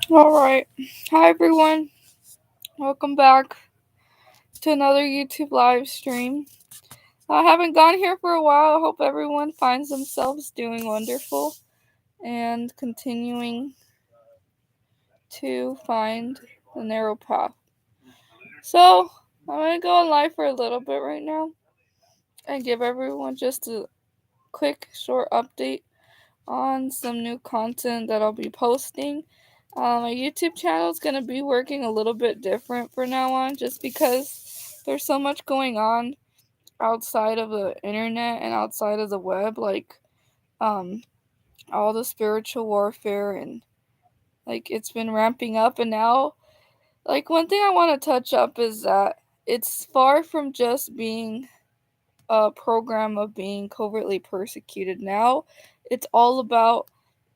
Alright. Hi everyone. Welcome back to another YouTube live stream. I haven't gone here for a while. I hope everyone finds themselves doing wonderful and continuing to find the narrow path. So, I'm going to go on live for a little bit right now and give everyone just a quick, short update on some new content that I'll be posting. My YouTube channel is going to be working a little bit different from now on just because there's so much going on outside of the internet and outside of the web, like um, all the spiritual warfare and like it's been ramping up. And now, like, one thing I want to touch up is that it's far from just being a program of being covertly persecuted. Now it's all about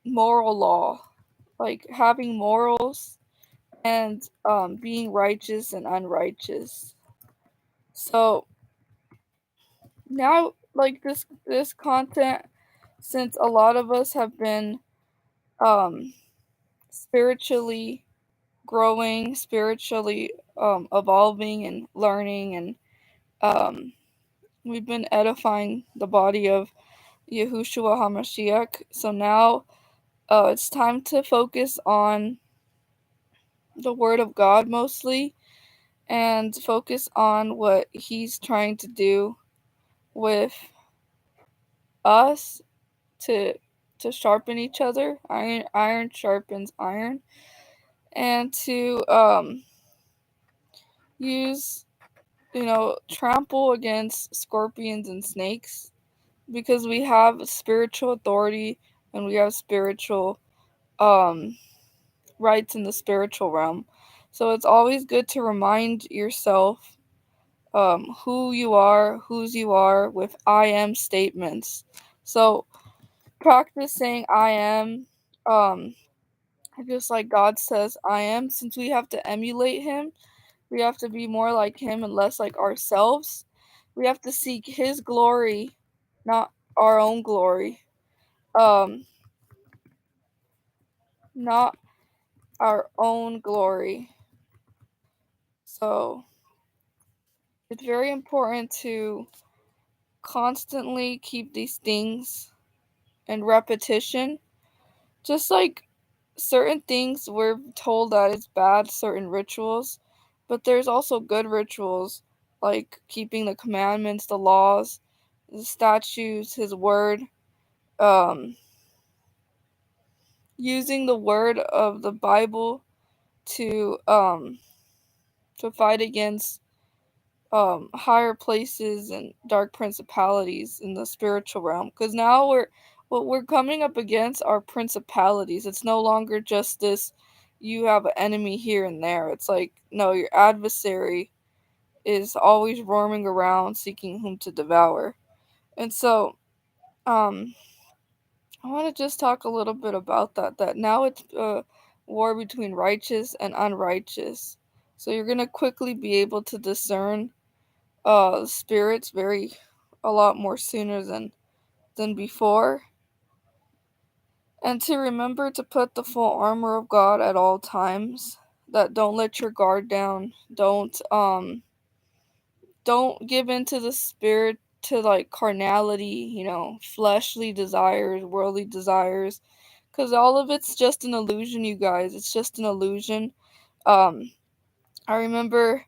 moral law, like having morals and being righteous and unrighteous. So now, like this content, since a lot of us have been um, spiritually growing, spiritually evolving and learning, and um, we've been edifying the body of Yahushua Hamashiach. So now it's time to focus on the Word of God mostly and focus on what He's trying to do with us to sharpen each other. Iron sharpens iron, and to use trample against scorpions and snakes because we have spiritual authority and we have spiritual um rights in the spiritual realm. So it's always good to remind yourself who you are, whose you are with I am statements. So practice saying I am, um, just like God says I am. Since we have to emulate Him, we have to be more like Him and less like ourselves. We have to seek His glory, not our own glory. Um, not our own glory. So it's very important to constantly keep these things in repetition. Just like certain things we're told that it's bad, certain rituals, but there's also good rituals like keeping the commandments, the laws, the statutes, His word, um, using the word of the Bible to fight against higher places and dark principalities in the spiritual realm. Because now what we're coming up against are principalities. It's no longer just this you have an enemy here and there. It's like no, your adversary is always roaming around seeking whom to devour. And so um I want to just talk a little bit about that now it's a war between righteous and unrighteous. So you're going to quickly be able to discern spirits very a lot more sooner than before, and to remember to put the full armor of God at all times. That don't let your guard down. Don't give in to the spirit, to like carnality, fleshly desires, worldly desires, because all of it's just an illusion, you guys. It's just an illusion. um I remember,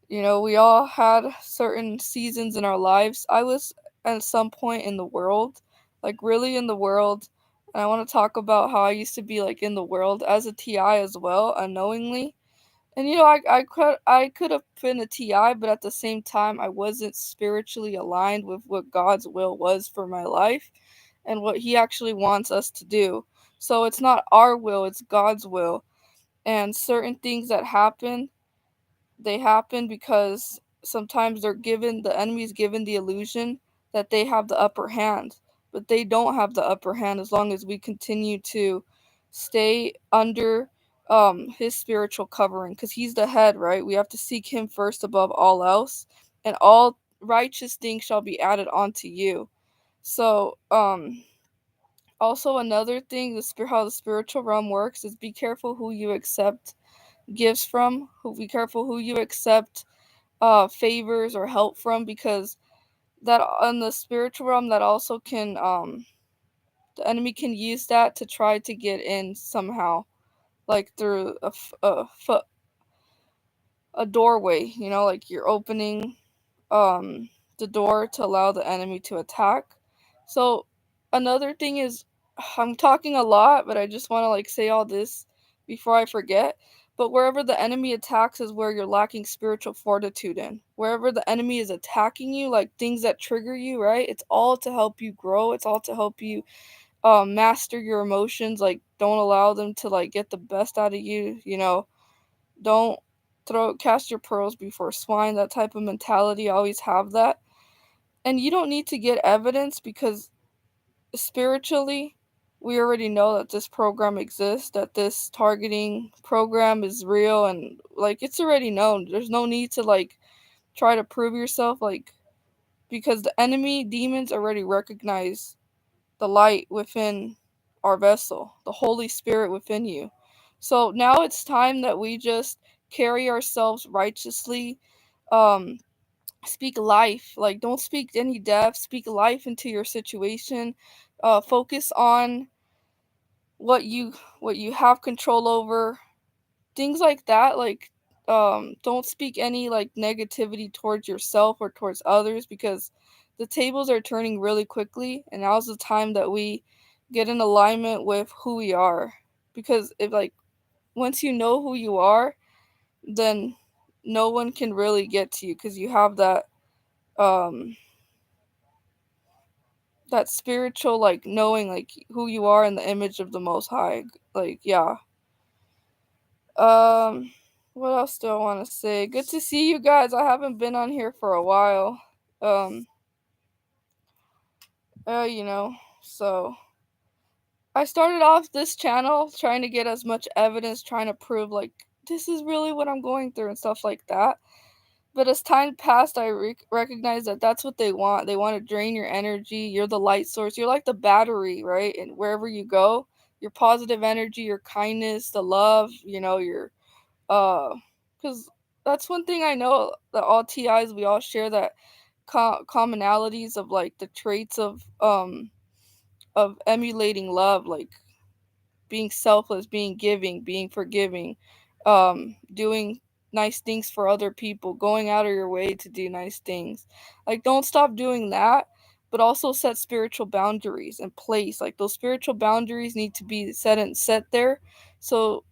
we all had certain seasons in our lives. I was at some point in the world, like really in the world. And I want to talk about how I used to be like in the world as a TI as well, unknowingly. And I could have been a TI, but at the same time, I wasn't spiritually aligned with what God's will was for my life and what He actually wants us to do. So it's not our will, it's God's will. And certain things that happen, they happen because sometimes the enemy's given the illusion that they have the upper hand, but they don't have the upper hand as long as we continue to stay under his spiritual covering, because he's the head, right? We have to seek him first above all else, and all righteous things shall be added onto you. So Also, another thing, how the spiritual realm works is be careful who you accept gifts from. Be careful who you accept favors or help from, because that on the spiritual realm, that also can the enemy can use that to try to get in somehow, like through a doorway. Like you're opening um the door to allow the enemy to attack. So another thing is, I'm talking a lot, but I just want to like say all this before I forget. But wherever the enemy attacks is where you're lacking spiritual fortitude in. Wherever the enemy is attacking you, like things that trigger you, right? It's all to help you grow. It's all to help you master your emotions. Like don't allow them to like get the best out of you. Don't cast your pearls before swine. That type of mentality, always have that. And you don't need to get evidence, because spiritually we already know that this program exists, that this targeting program is real, and like it's already known. There's no need to like try to prove yourself, like, because the enemy demons already recognize the light within our vessel, the Holy Spirit within you. So now it's time that we just carry ourselves righteously. Um, Speak life. Like, don't speak any death. Speak life into your situation. Focus on what you have control over. Things like that. Like, don't speak any like negativity towards yourself or towards others, because the tables are turning really quickly, and now's the time that we get in alignment with who we are. Because if like once you know who you are, then no one can really get to you, because you have um that spiritual like knowing like who you are in the image of the Most High. Like, yeah. um what else do I want to say? Good to see you guys. I haven't been on here for a while. um you know so I started off this channel trying to get as much evidence, trying to prove like this is really what I'm going through and stuff like that. But as time passed, I recognized that that's what they want. They want to drain your energy. You're the light source. You're like the battery, right? And wherever you go, your positive energy, your kindness, the love, your uh, because that's one thing I know that all TIs, we all share that commonalities of like the traits of emulating love, like being selfless, being giving, being forgiving, doing nice things for other people, going out of your way to do nice things. Like, don't stop doing that, but also set spiritual boundaries in place. Like, those spiritual boundaries need to be set there, so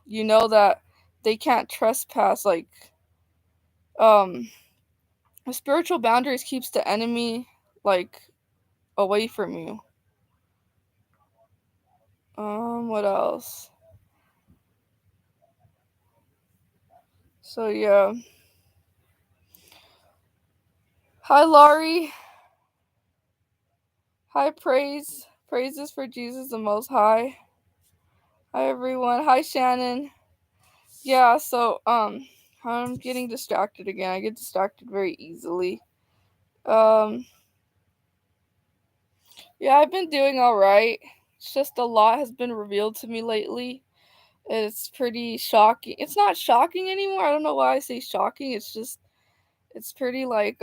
you know that they can't trespass. Like, um, the spiritual boundaries keeps the enemy like away from you. What else? So yeah. Hi, Laurie. Hi, praises for Jesus the Most High. Hi, everyone. Hi, Shannon. Yeah, so I'm getting distracted again. I get distracted very easily. Um, yeah, I've been doing all right. It's just a lot has been revealed to me lately. It's pretty shocking. It's not shocking anymore. I don't know why I say shocking. It's pretty like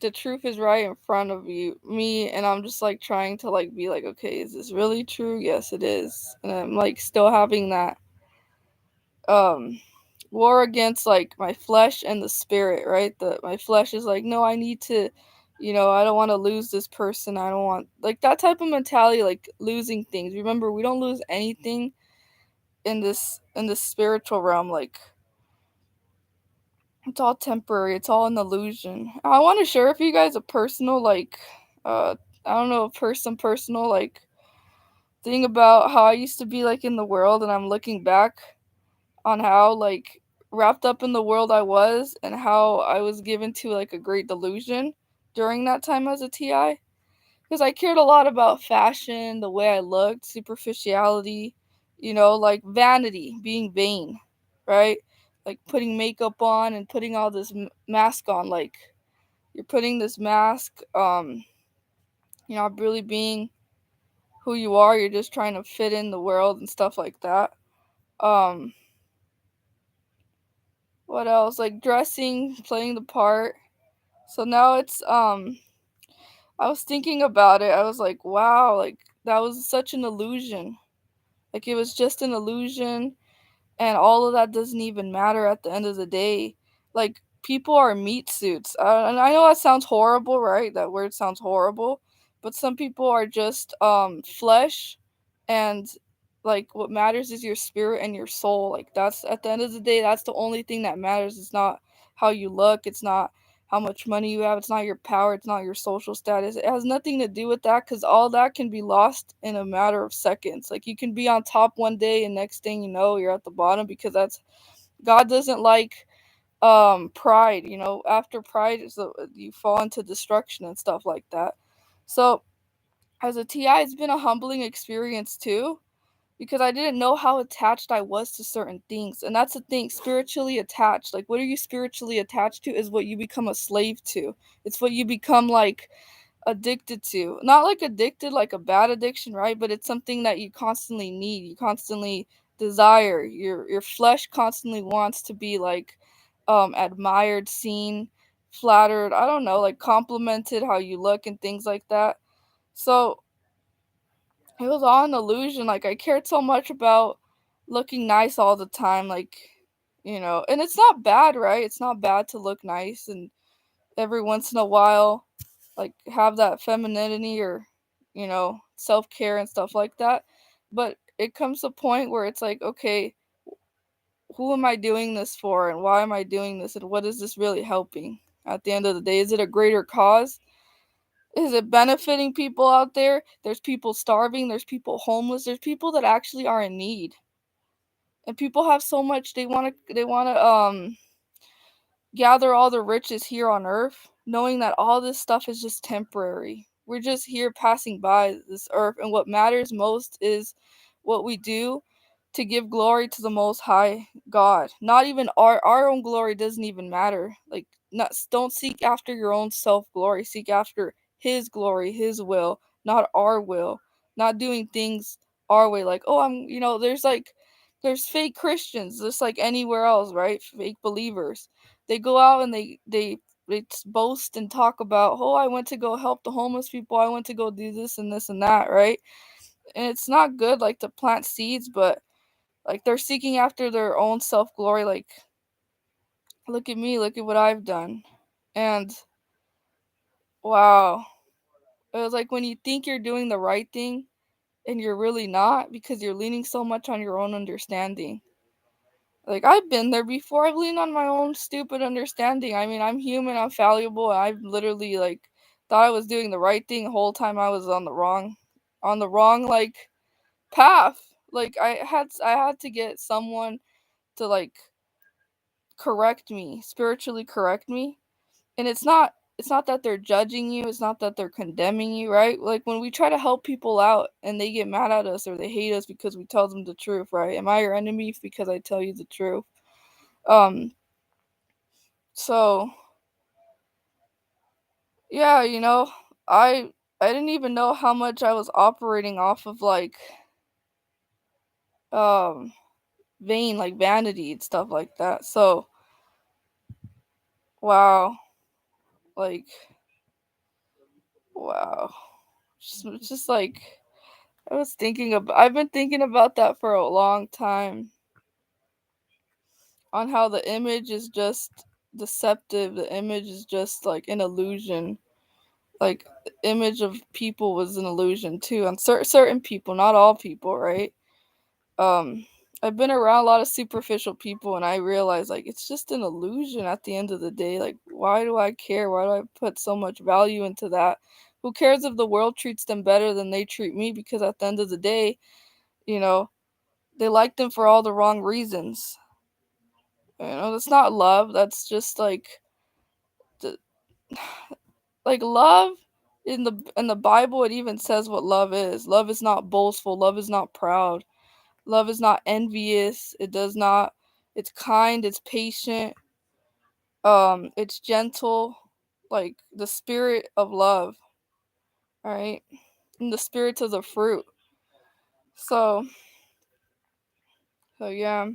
the truth is right in front of me, and I'm just like trying to like be like, okay, is this really true? Yes, it is. And I'm like still having that um war against like my flesh and the spirit, right? My flesh is like, no, I need to, I don't want to lose this person. I don't want like that type of mentality, like losing things. Remember, we don't lose anything in this spiritual realm. Like, it's all temporary. It's all an illusion. I want to share with you guys a personal, like, uh, I don't know, some personal, like, thing about how I used to be, like, in the world, and I'm looking back on how, like, wrapped up in the world I was, and how I was given to, like, a great delusion during that time as a TI. Because I cared a lot about fashion, the way I looked, superficiality, like vanity, being vain, right? Like putting makeup on and putting all this mask on. Like, you're putting this mask You're not really being who you are. You're just trying to fit in the world and stuff like that. Um, what else? Like dressing, playing the part. So now I was thinking about it. I was like, wow, like that was such an illusion. Like it was just an illusion, and all of that doesn't even matter at the end of the day. Like people are meat suits, and I know that sounds horrible, right? That word sounds horrible, but some people are just flesh, and like what matters is your spirit and your soul. Like that's at the end of the day, that's the only thing that matters. It's not how you look. It's not how much money you have. It's not your power. It's not your social status. It has nothing to do with that because all that can be lost in a matter of seconds. Like you can be on top one day and next thing you know you're at the bottom because that's God doesn't like pride. After pride is you fall into destruction and stuff like that. So as a TI, it's been a humbling experience too because I didn't know how attached I was to certain things. And that's the thing, spiritually attached. Like, what are you spiritually attached to is what you become a slave to. It's what you become like addicted to. Not like addicted, like a bad addiction, right? But it's something that you constantly need, you constantly desire. Your flesh constantly wants to be like admired, seen, flattered, I don't know, like complimented how you look and things like that. So it was all an illusion. Like I cared so much about looking nice all the time, and it's not bad, right? It's not bad to look nice and every once in a while, like have that femininity or, self care and stuff like that. But it comes to a point where it's like, okay, who am I doing this for and why am I doing this and what is this really helping at the end of the day? Is it a greater cause? Is it benefiting people out there? There's people starving, there's people homeless, there's people that actually are in need. And people have so much they want to gather all the riches here on earth, knowing that all this stuff is just temporary. We're just here passing by this earth, and what matters most is what we do to give glory to the most high God. Not even our own glory doesn't even matter. Like not don't seek after your own self glory, seek after his glory, his will, not our will. Not doing things our way like, "Oh, there's fake Christians just like anywhere else, right? Fake believers. They go out and they boast and talk about, oh, I went to go help the homeless people, I went to go do this and that, right? And it's not good like to plant seeds, but like they're seeking after their own self glory, like look at me, look at what I've done. And wow, it was like when you think you're doing the right thing and you're really not because you're leaning so much on your own understanding. Like I've been there before. I've leaned on my own stupid understanding. I mean, I'm human, I'm fallible. I've literally like thought I was doing the right thing the whole time I was on the wrong like path. Like I had to get someone to like correct me, spiritually correct me. And it's not that they're judging you, it's not that they're condemning you, right? Like when we try to help people out and they get mad at us or they hate us because we tell them the truth, right? Am I your enemy because I tell you the truth? Um So yeah, I didn't even know how much I was operating off of like um like vanity and stuff like that. So wow, like wow, just like I've been thinking about that for a long time on how the image is just deceptive. The image is just like an illusion. Like the image of people was an illusion too on certain people, not all people, right? um I've been around a lot of superficial people and I realize like it's just an illusion at the end of the day. Like why do I care? Why do I put so much value into that? Who cares if the world treats them better than they treat me? Because at the end of the day, you know, they like them for all the wrong reasons. That's not love. That's just the, like love in the Bible it even says what love is. Love is not boastful, love is not proud. Love is not envious. It's kind, it's patient, it's gentle, like the spirit of love. right? And the spirits of the fruit. So, so yeah.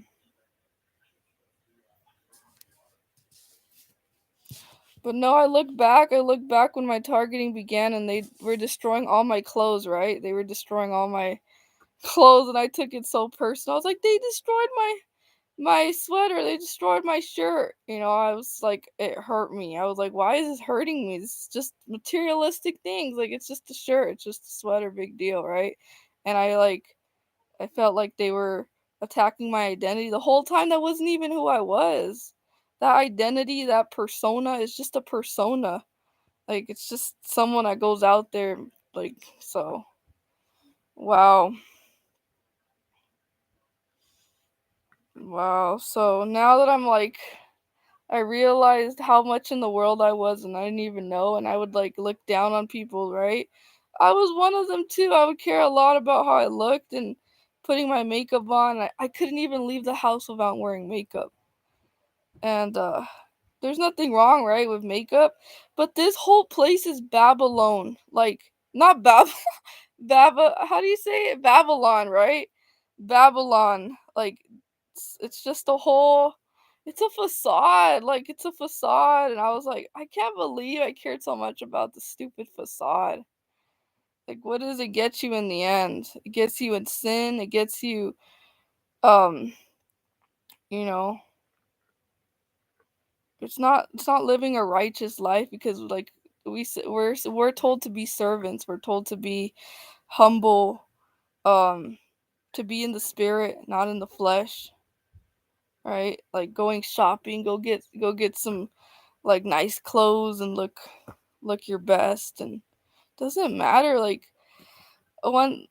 But no, I look back when my targeting began and they were destroying all my clothes, right? They were destroying all my clothes and I took it so personal. I was like, they destroyed my sweater, they destroyed my shirt. I was like, it hurt me. I was like, why is this hurting me? This is just materialistic things. Like, it's just a shirt, it's just a sweater, big deal, right? And I felt like they were attacking my identity the whole time. That wasn't even who I was. That identity, that persona is just a persona. Like, it's just someone that goes out there, like, so. Wow. Wow. So now that I realized how much in the world I was and I didn't even know, and I would like look down on people, right? I was one of them too. I would care a lot about how I looked and putting my makeup on. I couldn't even leave the house without wearing makeup. And there's nothing wrong, right, with makeup, but this whole place is Babylon. Like, not how do you say it? Babylon, right? Babylon. Like, it's just a whole it's a facade. Like, it's a facade. And I was like, I can't believe I cared so much about the stupid facade. Like, what does it get you in the end? It gets you in sin. It gets you, um, you know, it's not living a righteous life because like we're told to be servants. We're told to be humble, um, to be in the spirit, not in the flesh, right? Like going shopping, go get some like nice clothes and look your best and doesn't matter. Like when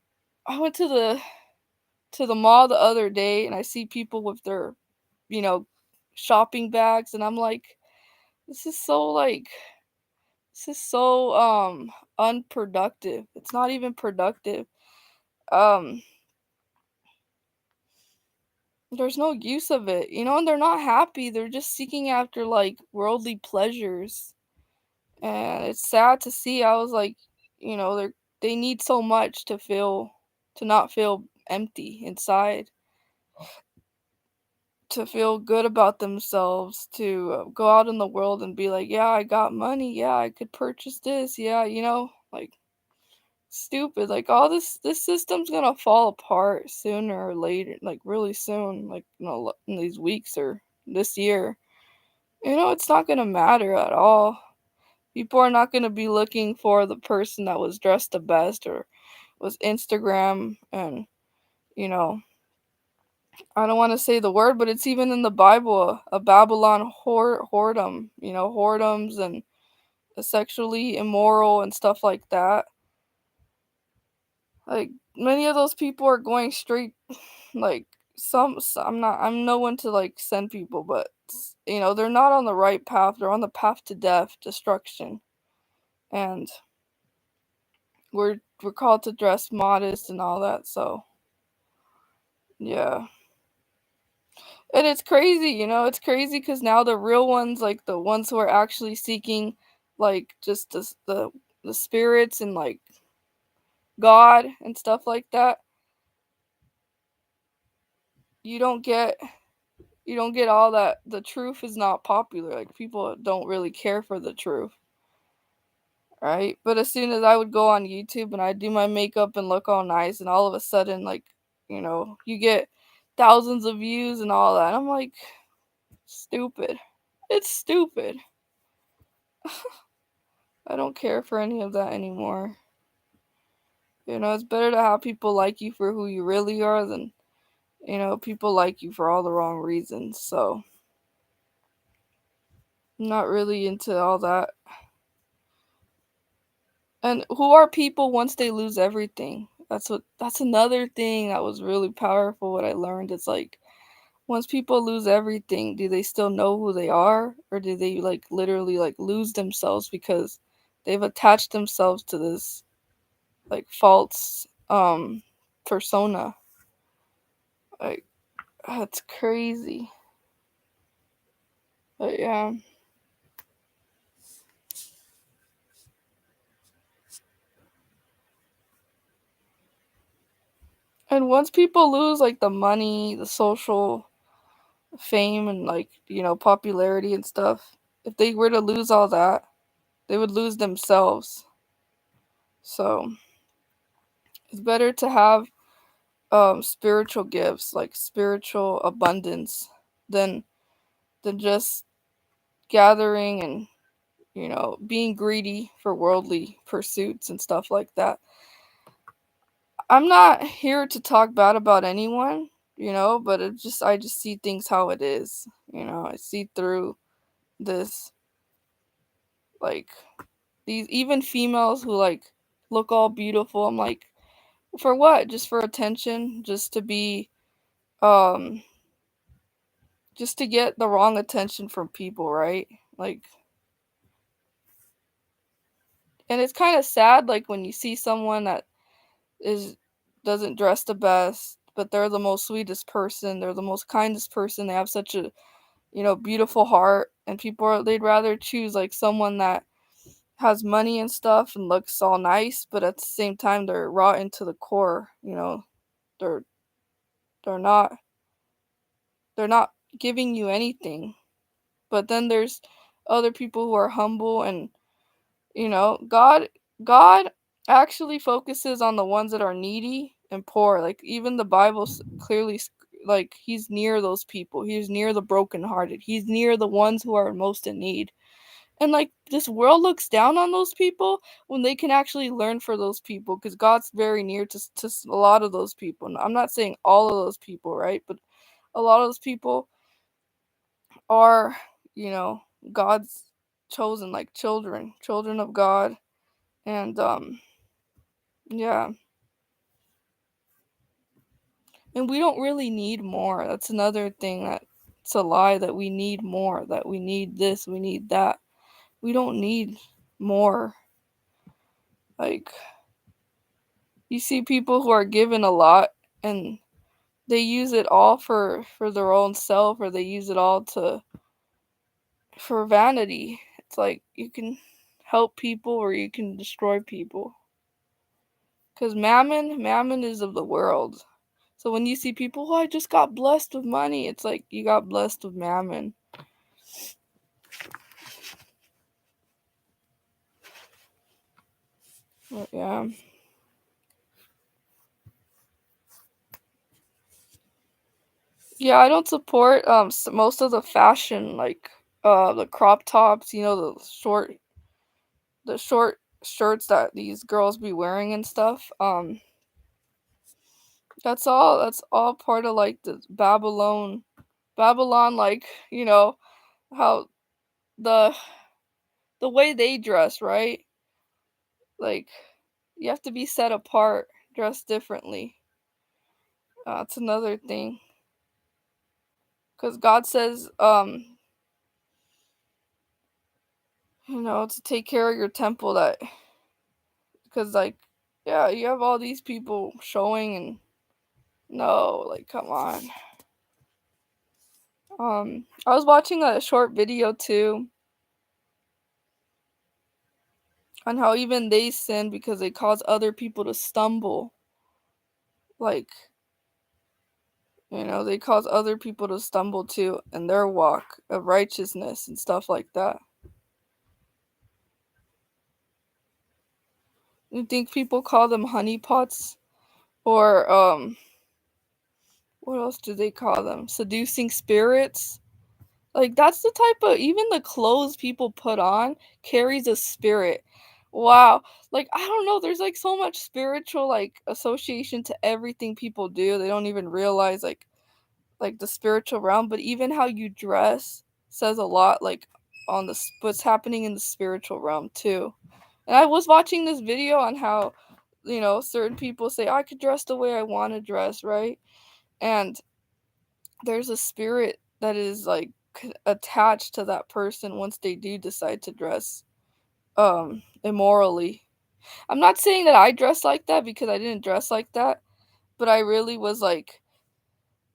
I went to the mall the other day and I see people with their, you know, shopping bags and I'm like, this is so like this is so unproductive. It's not even productive. Um there's no use of it, and they're not happy. They're just seeking after like worldly pleasures. And it's sad to see. I was like, they need so much to not feel empty inside, to feel good about themselves, to go out in the world and be like, yeah, I got money, yeah, I could purchase this, yeah, like stupid. Like all this system's gonna fall apart sooner or later, like really soon, like in these weeks or this year. It's not gonna matter at all. People are not going to be looking for the person that was dressed the best or was Instagram. And, you know, I don't want to say the word, but it's even in the Bible, a Babylon whoredom, whoredoms and sexually immoral and stuff like that. Like, many of those people are going straight, like, I'm no one to, like, send people, but, they're not on the right path. They're on the path to death, destruction. And we're called to dress modest and all that, so yeah. And it's crazy, it's crazy because now the real ones, like the ones who are actually seeking like just the spirits and like God and stuff like that, you don't get all that. The truth is not popular. Like people don't really care for the truth, right? But as soon as I would go on YouTube and I'd do my makeup and look all nice, and all of a sudden, like, you get thousands of views and all that. I'm like, stupid. It's stupid. I don't care for any of that anymore. It's better to have people like you for who you really are than, people like you for all the wrong reasons. So, I'm not really into all that. And who are people once they lose everything? That's another thing that was really powerful what I learned. It's like once people lose everything, do they still know who they are, or do they like literally like lose themselves because they've attached themselves to this like false persona? Like, that's crazy. But yeah. And once people lose like the money, the social fame and like, popularity and stuff, if they were to lose all that, they would lose themselves. So, it's better to have spiritual gifts, like spiritual abundance, than just gathering and being greedy for worldly pursuits and stuff like that. I'm not here to talk bad about anyone, but I just see things how it is. I see through this, like, these even females who like look all beautiful. I'm like, for what? Just for attention, um just to get the wrong attention from people, right? Like, and it's kind of sad, like when you see someone that is doesn't dress the best, but they're the most sweetest person, they're the most kindest person, they have such a beautiful heart, and they'd rather choose like someone that has money and stuff and looks all nice, but at the same time they're rotten to the core. They're they're not they're not giving you anything. But then there's other people who are humble, and God actually focuses on the ones that are needy and poor. Like, even the Bible clearly, like, he's near those people. He's near the brokenhearted. He's near the ones who are most in need. And like, this world looks down on those people when they can actually learn for those people, because God's very near to a lot of those people. I'm not saying all of those people, right? But a lot of those people are, you know, God's chosen, like children of God. And yeah. And we don't really need more. That's another thing that's a lie, that we need more, that we need this, we need that. We don't need more. Like, you see people who are given a lot, and they use it all for their own self, or they use it all to for vanity. It's like, you can help people or you can destroy people. Because mammon is of the world. So when you see people, oh, I just got blessed with money, it's like you got blessed with mammon. But yeah. Yeah, I don't support most of the fashion, like the crop tops, the short shirts that these girls be wearing and stuff. That's all part of like the Babylon, like, how the the way they dress, right? Like, you have to be set apart, dress differently. That's another thing. Cuz God says to take care of your temple, that cuz like, yeah, you have all these people showing, and no, like, come on. I was watching a short video too on how even they sin because they cause other people to stumble. Like, they cause other people to stumble too in their walk of righteousness and stuff like that. You think people call them honeypots, or what else do they call them? Seducing spirits. Like, that's the type of, even the clothes people put on carries a spirit. Wow. Like, I don't know, there's like so much spiritual like association to everything people do. They don't even realize like the spiritual realm, but even how you dress says a lot, like, on what's happening in the spiritual realm too. And I was watching this video on how, certain people say, I could dress the way I want to dress, right? And there's a spirit that is like attached to that person once they do decide to dress immorally. I'm not saying that I dress like that, because I didn't dress like that, but I really was like,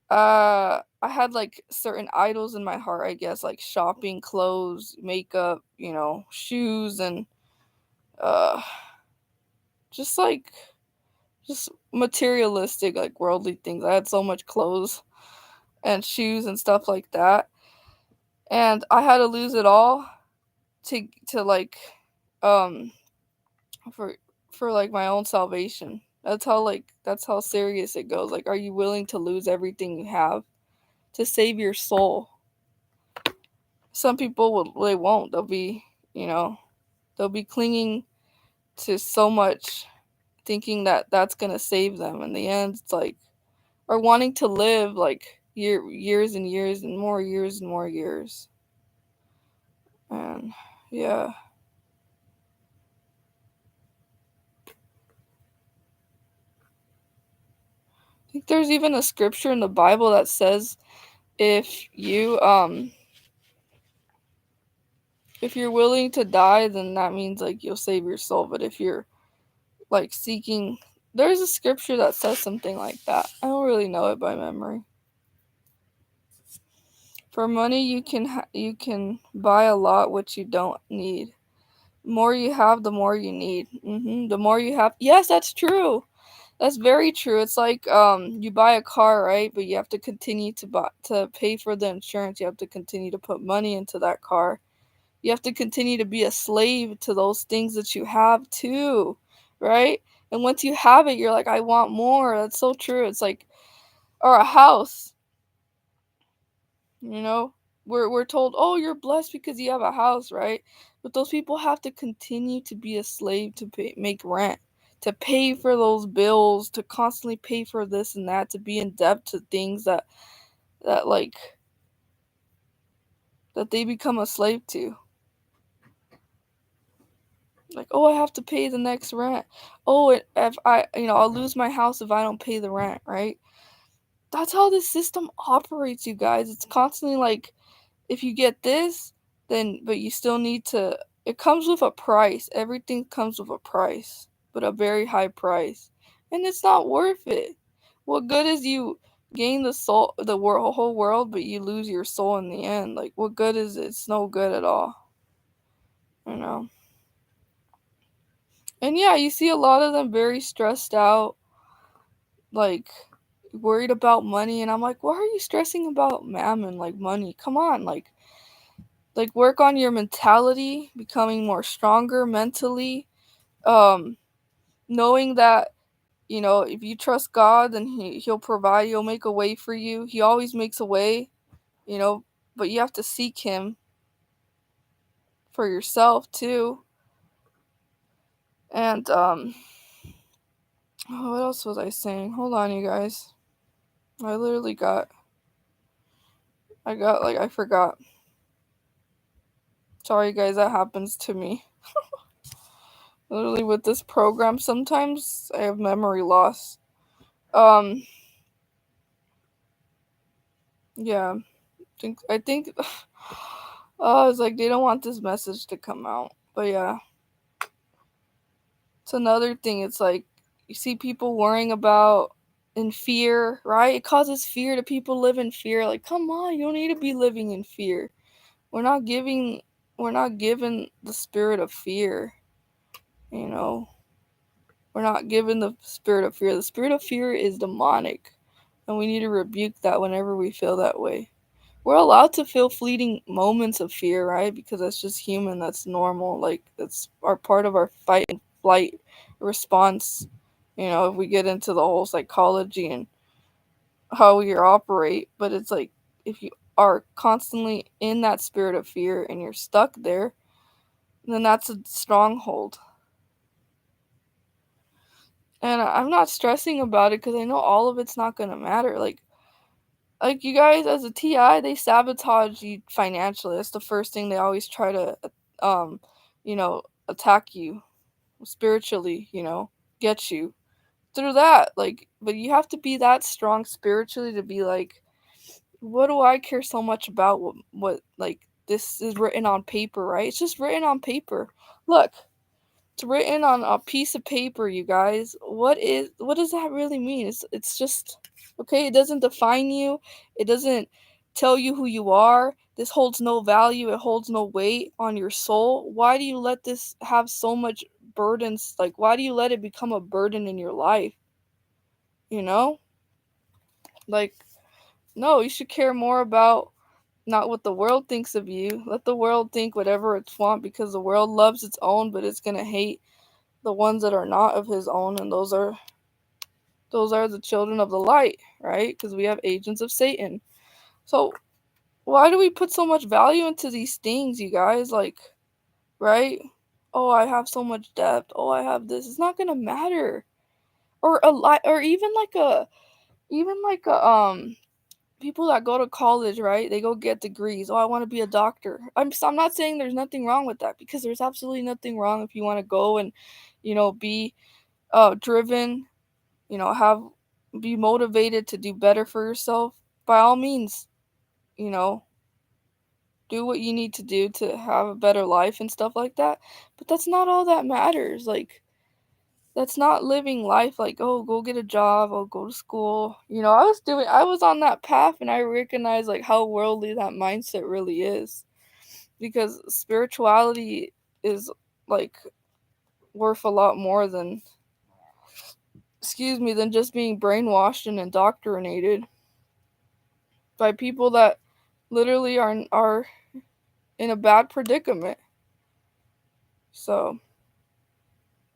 I had like certain idols in my heart, I guess, like shopping, clothes, makeup, shoes, and uh just like just materialistic, like worldly things. I had so much clothes and shoes and stuff like that, and I had to lose it all to like um for like my own salvation. That's how serious it goes. Like, are you willing to lose everything you have to save your soul? Some people they won't. You know, they'll be clinging to so much, thinking that that's gonna save them. In the end, it's like, or wanting to live like years and years and more years and more years. And yeah, I think there's even a scripture in the Bible that says if you if you're willing to die, then that means like you'll save your soul. But if you're like seeking, there's a scripture that says something like that. I don't really know it by memory. For money, you can buy a lot which you don't need. The more you have, the more you need. The more you have, yes, that's true. That's very true. It's like you buy a car, right? But you have to continue to pay for the insurance. You have to continue to put money into that car. You have to continue to be a slave to those things that you have too, right? And once you have it, you're like, I want more. That's so true. It's like, or a house, you know? We're told, oh, you're blessed because you have a house, right? But those people have to continue to be a slave to make rent, to pay for those bills, to constantly pay for this and that, to be in debt to things that like that they become a slave to. Like, oh, I have to pay the next rent. Oh, if I'll lose my house if I don't pay the rent, right? That's how this system operates, you guys. It's constantly like, if you get this, then, but you still need to, it comes with a price. Everything comes with a price, but a very high price. And it's not worth it. What good is you gain whole world, but you lose your soul in the end? Like, what good is it? It's no good at all, you know? And yeah, you see a lot of them very stressed out, like worried about money, and I'm like, why are you stressing about mammon, like money? Come on, like work on your mentality, becoming more stronger mentally, um knowing that, if you trust God, then he'll provide, he'll make a way for you. He always makes a way, you know, but you have to seek him for yourself too. And what else was I saying? Hold on, you guys. I literally I forgot. Sorry, guys, that happens to me. Literally, with this program, sometimes I have memory loss. Um, yeah, I think, it's like they don't want this message to come out. But yeah, it's another thing. It's like you see people worrying about in fear, right? It causes fear to people live in fear. Like, come on, you don't need to be living in fear. We're not giving, we're not given the spirit of fear, you know. We're not given the spirit of fear. The spirit of fear is demonic, and we need to rebuke that whenever we feel that way. We're allowed to feel fleeting moments of fear, right? Because that's just human. That's normal. Like, that's our part of our fight and flight response. If we get into the whole psychology and how we operate, but it's like, if you are constantly in that spirit of fear and you're stuck there, then that's a stronghold. And I'm not stressing about it because I know all of it's not gonna matter. Like you guys, as a TI, they sabotage you financially. That's the first thing they always try to, attack you spiritually. Get you through that. Like, but you have to be that strong spiritually to be like, what do I care so much about? What like this is written on paper, right? It's just written on paper. Look, it's written on a piece of paper, you guys. What does that really mean? It's just okay, it doesn't define you. It doesn't tell you who you are. This holds no value. It holds no weight on your soul. Why do you let this have so much burdens? Like, why do you let it become a burden in your life? you know? Like, no, you should care more about not what the world thinks of you. Let the world think whatever it wants, because the world loves its own, but it's going to hate the ones that are not of his own, and those are the children of the light, right? Because we have agents of Satan. So why do we put so much value into these things, you guys? Like, right? Oh, I have so much debt. Oh, I have this. It's not gonna matter. Or a lot, or even like a people that go to college, right? They go get degrees. Oh, I want to be a doctor. I'm not saying there's nothing wrong with that, because there's absolutely nothing wrong if you want to go and, be driven, have be motivated to do better for yourself. By all means, you know, do what you need to do to have a better life and stuff like that. But that's not all that matters. Like, that's not living life like, oh, go get a job, oh, go to school. I was on that path, and I recognized like how worldly that mindset really is. Because spirituality is like worth a lot more than, than just being brainwashed and indoctrinated by people that literally are in a bad predicament. So,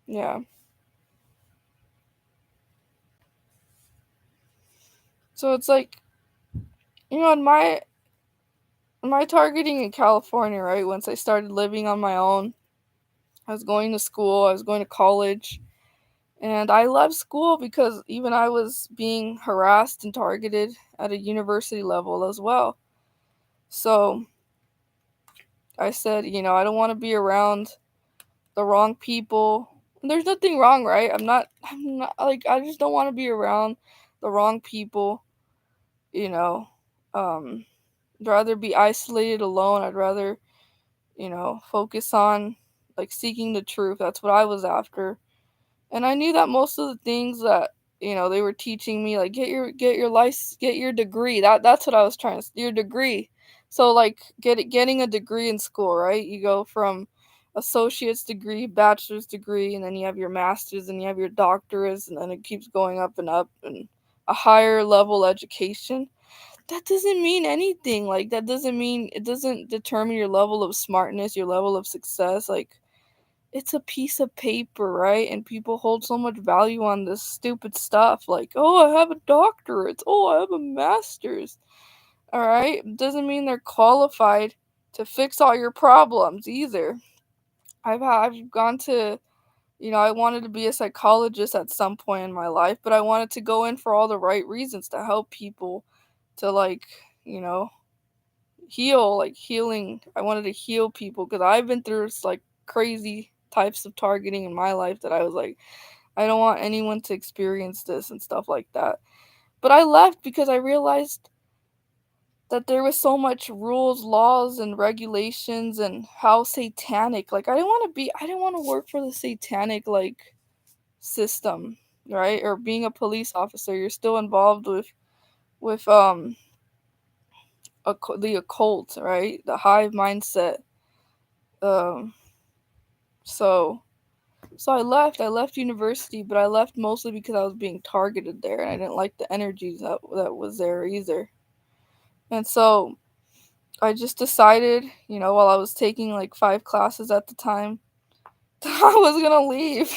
yeah. So it's like, in my targeting in California, right? Once I started living on my own, I was going to school, I was going to college, and I loved school because even I was being harassed and targeted at a university level as well. So I said, I don't want to be around the wrong people. And there's nothing wrong, right? I'm not like, I just don't want to be around the wrong people, you know. Um I'd rather be isolated alone. I'd rather, focus on like seeking the truth. That's what I was after. And I knew that most of the things that, they were teaching me, like get your license, get your degree. That's what I was trying to, your degree. So like getting a degree in school, right? You go from associate's degree, bachelor's degree, and then you have your master's, and you have your doctorates, and then it keeps going up and up, and a higher level education. That doesn't mean anything. Like, that doesn't mean, it doesn't determine your level of smartness, your level of success. Like, it's a piece of paper, right? And people hold so much value on this stupid stuff. Like, oh, I have a doctorate. Oh, I have a master's. All right? It doesn't mean they're qualified to fix all your problems either. I've gone to, I wanted to be a psychologist at some point in my life, but I wanted to go in for all the right reasons, to help people, to like, you know, heal, like healing. I wanted to heal people because I've been through like crazy types of targeting in my life that I was like, I don't want anyone to experience this and stuff like that. But I left because I realized that there was so much rules, laws, and regulations, and how satanic. Like, I didn't want to work for the satanic like system, right? Or being a police officer, you're still involved with the occult, right? The hive mindset. Um, so I left university, but I left mostly because I was being targeted there, and I didn't like the energy that was there either. And so I just decided, while I was taking like 5 classes at the time, that I was gonna leave.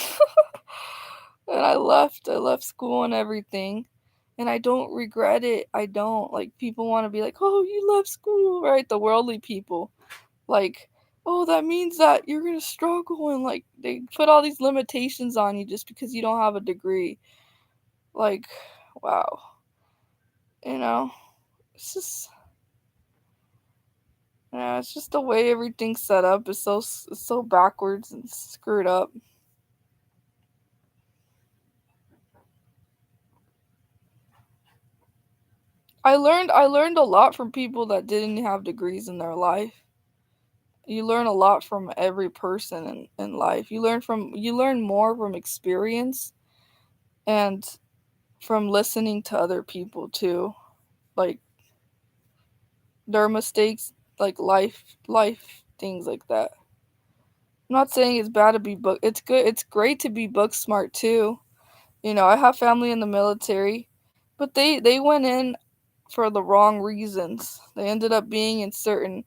And I left school and everything. And I don't regret it. I don't. Like, people want to be like, oh, you left school, right? The worldly people. Like, oh, that means that you're gonna struggle, and like they put all these limitations on you just because you don't have a degree. Like, wow. You know, it's just, yeah, it's just the way everything's set up is so backwards and screwed up. I learned a lot from people that didn't have degrees in their life. You learn a lot from every person in life. You learn more from experience, and from listening to other people too. Like, their mistakes, like life things like that. I'm not saying it's bad to be book. It's good. It's great to be book smart too, I have family in the military, but they went in for the wrong reasons. They ended up being in certain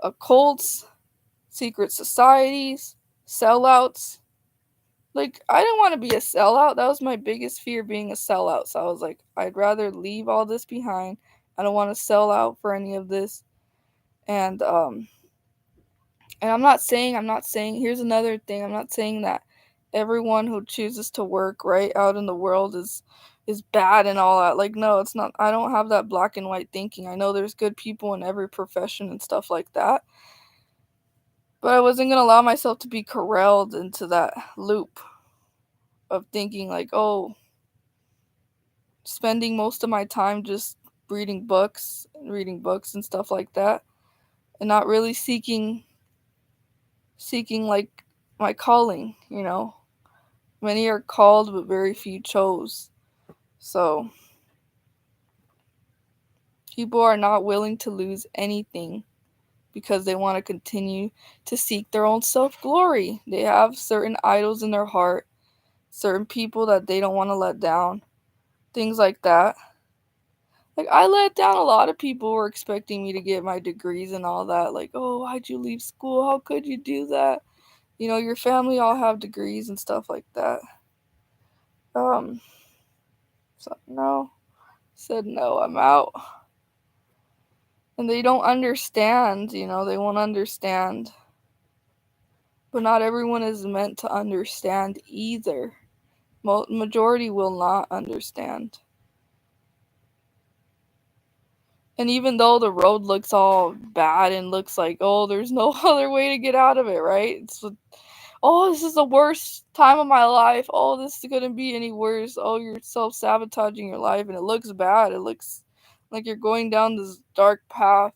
occults, secret societies, sellouts. Like, I didn't want to be a sellout. That was my biggest fear, being a sellout. So I was like, I'd rather leave all this behind. I don't want to sell out for any of this. And I'm not saying here's another thing. I'm not saying that everyone who chooses to work right out in the world is bad and all that. Like, no, it's not. I don't have that black and white thinking. I know there's good people in every profession and stuff like that. But I wasn't going to allow myself to be corralled into that loop of thinking like, oh, spending most of my time just reading books and stuff like that, and not really seeking like my calling. Many are called, but very few chose. So people are not willing to lose anything because they want to continue to seek their own self glory. They have certain idols in their heart, certain people that they don't want to let down, things like that. Like, I let down a lot of people who were expecting me to get my degrees and all that. Like, oh, why'd you leave school? How could you do that? Your family all have degrees and stuff like that. Um, so no, said no, I'm out. And they don't understand, they won't understand. But not everyone is meant to understand either. Majority will not understand. And even though the road looks all bad and looks like, oh, there's no other way to get out of it, right? Oh, this is the worst time of my life. Oh, this is going to be any worse. Oh, you're self sabotaging your life, and it looks bad. It looks like you're going down this dark path.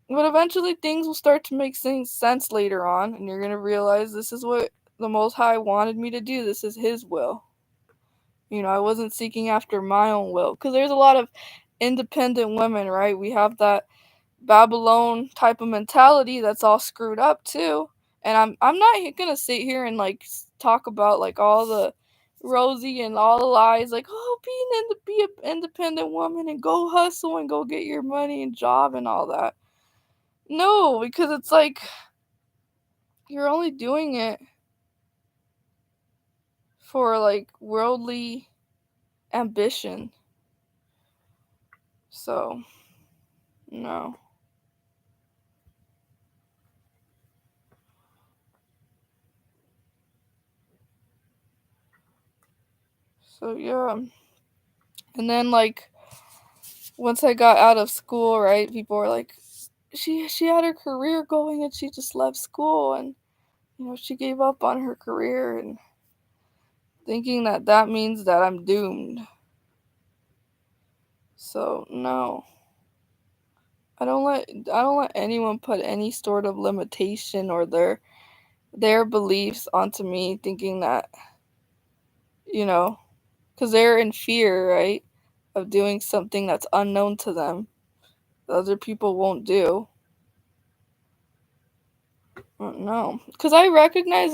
But eventually things will start to make sense later on, and you're going to realize this is what the Most High wanted me to do. This is His will. I wasn't seeking after my own will. Because there's a lot of independent women, right? We have that Babylon type of mentality that's all screwed up too. And I'm not gonna sit here and like talk about like all the rosy and all the lies, like, oh, be an independent woman and go hustle and go get your money and job and all that. No, because it's like you're only doing it for like worldly ambition. So no. So yeah. And then like once I got out of school, right, people were like, she had her career going and she just left school, and she gave up on her career, and thinking that that means that I'm doomed. So no. I don't let anyone put any sort of limitation or their beliefs onto me, thinking that, you know, cuz they're in fear, right, of doing something that's unknown to them that other people won't do. No, cuz I recognize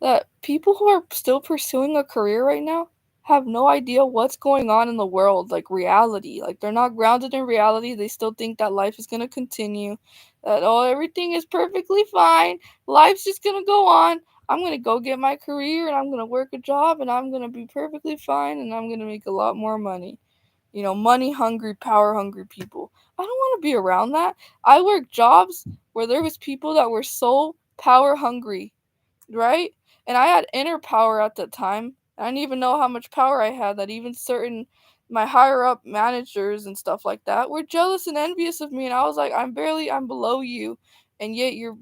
that people who are still pursuing a career right now have no idea what's going on in the world, like reality. Like, they're not grounded in reality. They still think that life is going to continue, that, oh, everything is perfectly fine. Life's just going to go on. I'm going to go get my career and I'm going to work a job and I'm going to be perfectly fine and I'm going to make a lot more money. Money hungry, power hungry people. I don't want to be around that. I worked jobs where there was people that were so power hungry, right? And I had inner power at that time. I didn't even know how much power I had, that even certain my higher up managers and stuff like that were jealous and envious of me, and I was like, I'm below you, and yet you're,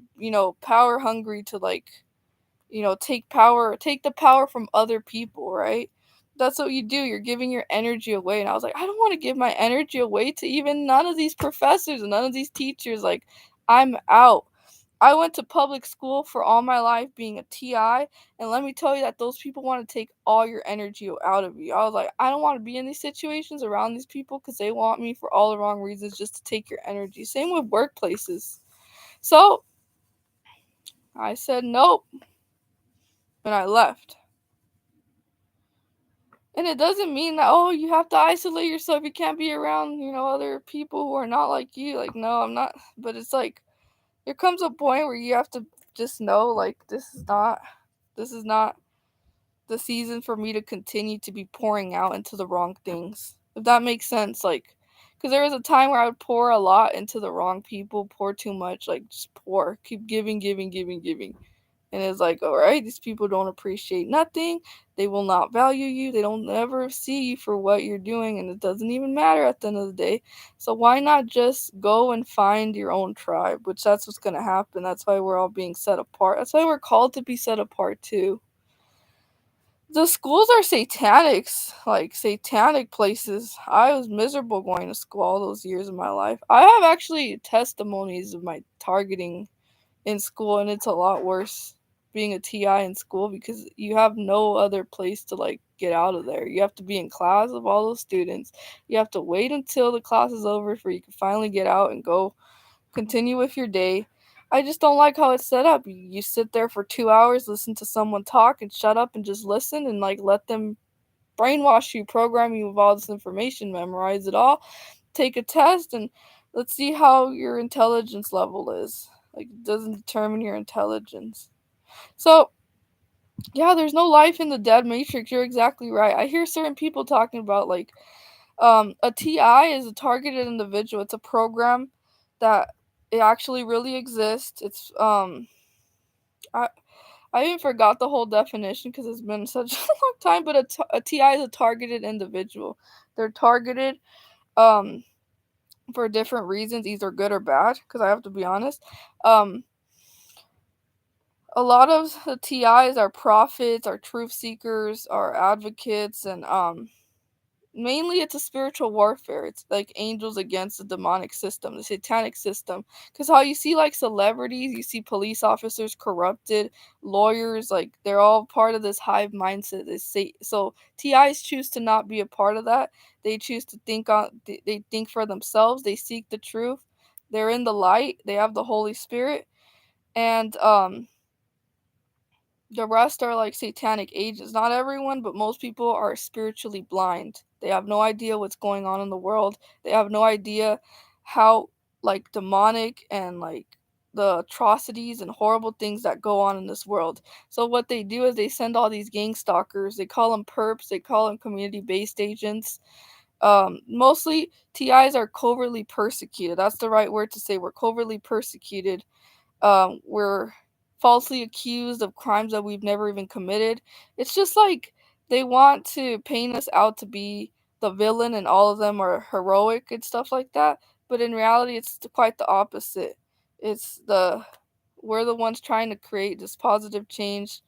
power hungry to like, take the power from other people, right? That's what you do. You're giving your energy away. And I was like, I don't want to give my energy away to even none of these professors and none of these teachers. Like, I'm out. I went to public school for all my life being a TI, and let me tell you that those people want to take all your energy out of you. I was like, I don't want to be in these situations around these people because they want me for all the wrong reasons, just to take your energy. Same with workplaces. So I said nope, and I left. And it doesn't mean that, oh, you have to isolate yourself. You can't be around, other people who are not like you. Like, no, I'm not. But it's like, there comes a point where you have to just know, like, this is not the season for me to continue to be pouring out into the wrong things. If that makes sense. Like, because there was a time where I would pour a lot into the wrong people, pour too much, like, just pour, keep giving, giving, giving, giving. And it's like, all right, these people don't appreciate nothing. They will not value you. They don't ever see you for what you're doing. And it doesn't even matter at the end of the day. So why not just go and find your own tribe? Which that's what's going to happen. That's why we're all being set apart. That's why we're called to be set apart too. The schools are satanics, like satanic places. I was miserable going to school all those years of my life. I have actually testimonies of my targeting in school, and it's a lot worse being a TI in school because you have no other place to like get out of there. You have to be in class with all those students. You have to wait until the class is over for you can finally get out and go continue with your day. I just don't like how it's set up. You sit there for 2 hours, listen to someone talk, and shut up and just listen and like let them brainwash you, program you with all this information, memorize it all, take a test, and let's see how your intelligence level is. Like, it doesn't determine your intelligence. So, yeah, there's no life in the dead matrix. You're exactly right. I hear certain people talking about like a TI is a targeted individual. It's a program that it actually really exists. I I even forgot the whole definition because it's been such a long time. But a TI is a targeted individual. They're targeted um for different reasons, either good or bad. Because I have to be honest, um a lot of the TIs are prophets, are truth seekers, are advocates, and mainly it's a spiritual warfare. It's like angels against the demonic system, the satanic system. Because how you see like celebrities, you see police officers corrupted, lawyers, like they're all part of this hive mindset. So TIs choose to not be a part of that. They choose to they think for themselves. They seek the truth. They're in the light. They have the Holy Spirit, and the rest are like satanic agents. Not everyone, but most people are spiritually blind. They have no idea what's going on in the world. They have no idea how like demonic and like the atrocities and horrible things that go on in this world. So what they do is they send all these gang stalkers. They call them perps. They call them community-based agents. Mostly TIs are covertly persecuted. That's the right word to say. We're covertly persecuted. We're falsely accused of crimes that we've never even committed. It's just like they want to paint us out to be the villain and all of them are heroic and stuff like that. But in reality, it's quite the opposite. It's we're the ones trying to create this positive change,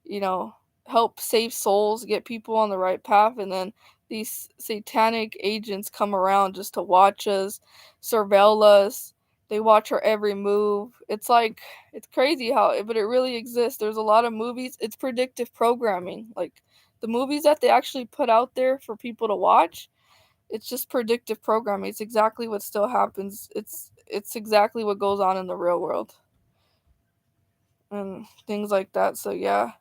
you know, help save souls, get people on the right path, and then these satanic agents come around just to watch us, surveil us. They watch our every move. It's like it's crazy how, but it really exists. There's a lot of movies. It's predictive programming. Like the movies that they actually put out there for people to watch, it's just predictive programming. It's exactly what still happens. It's exactly what goes on in the real world and things like that. So yeah.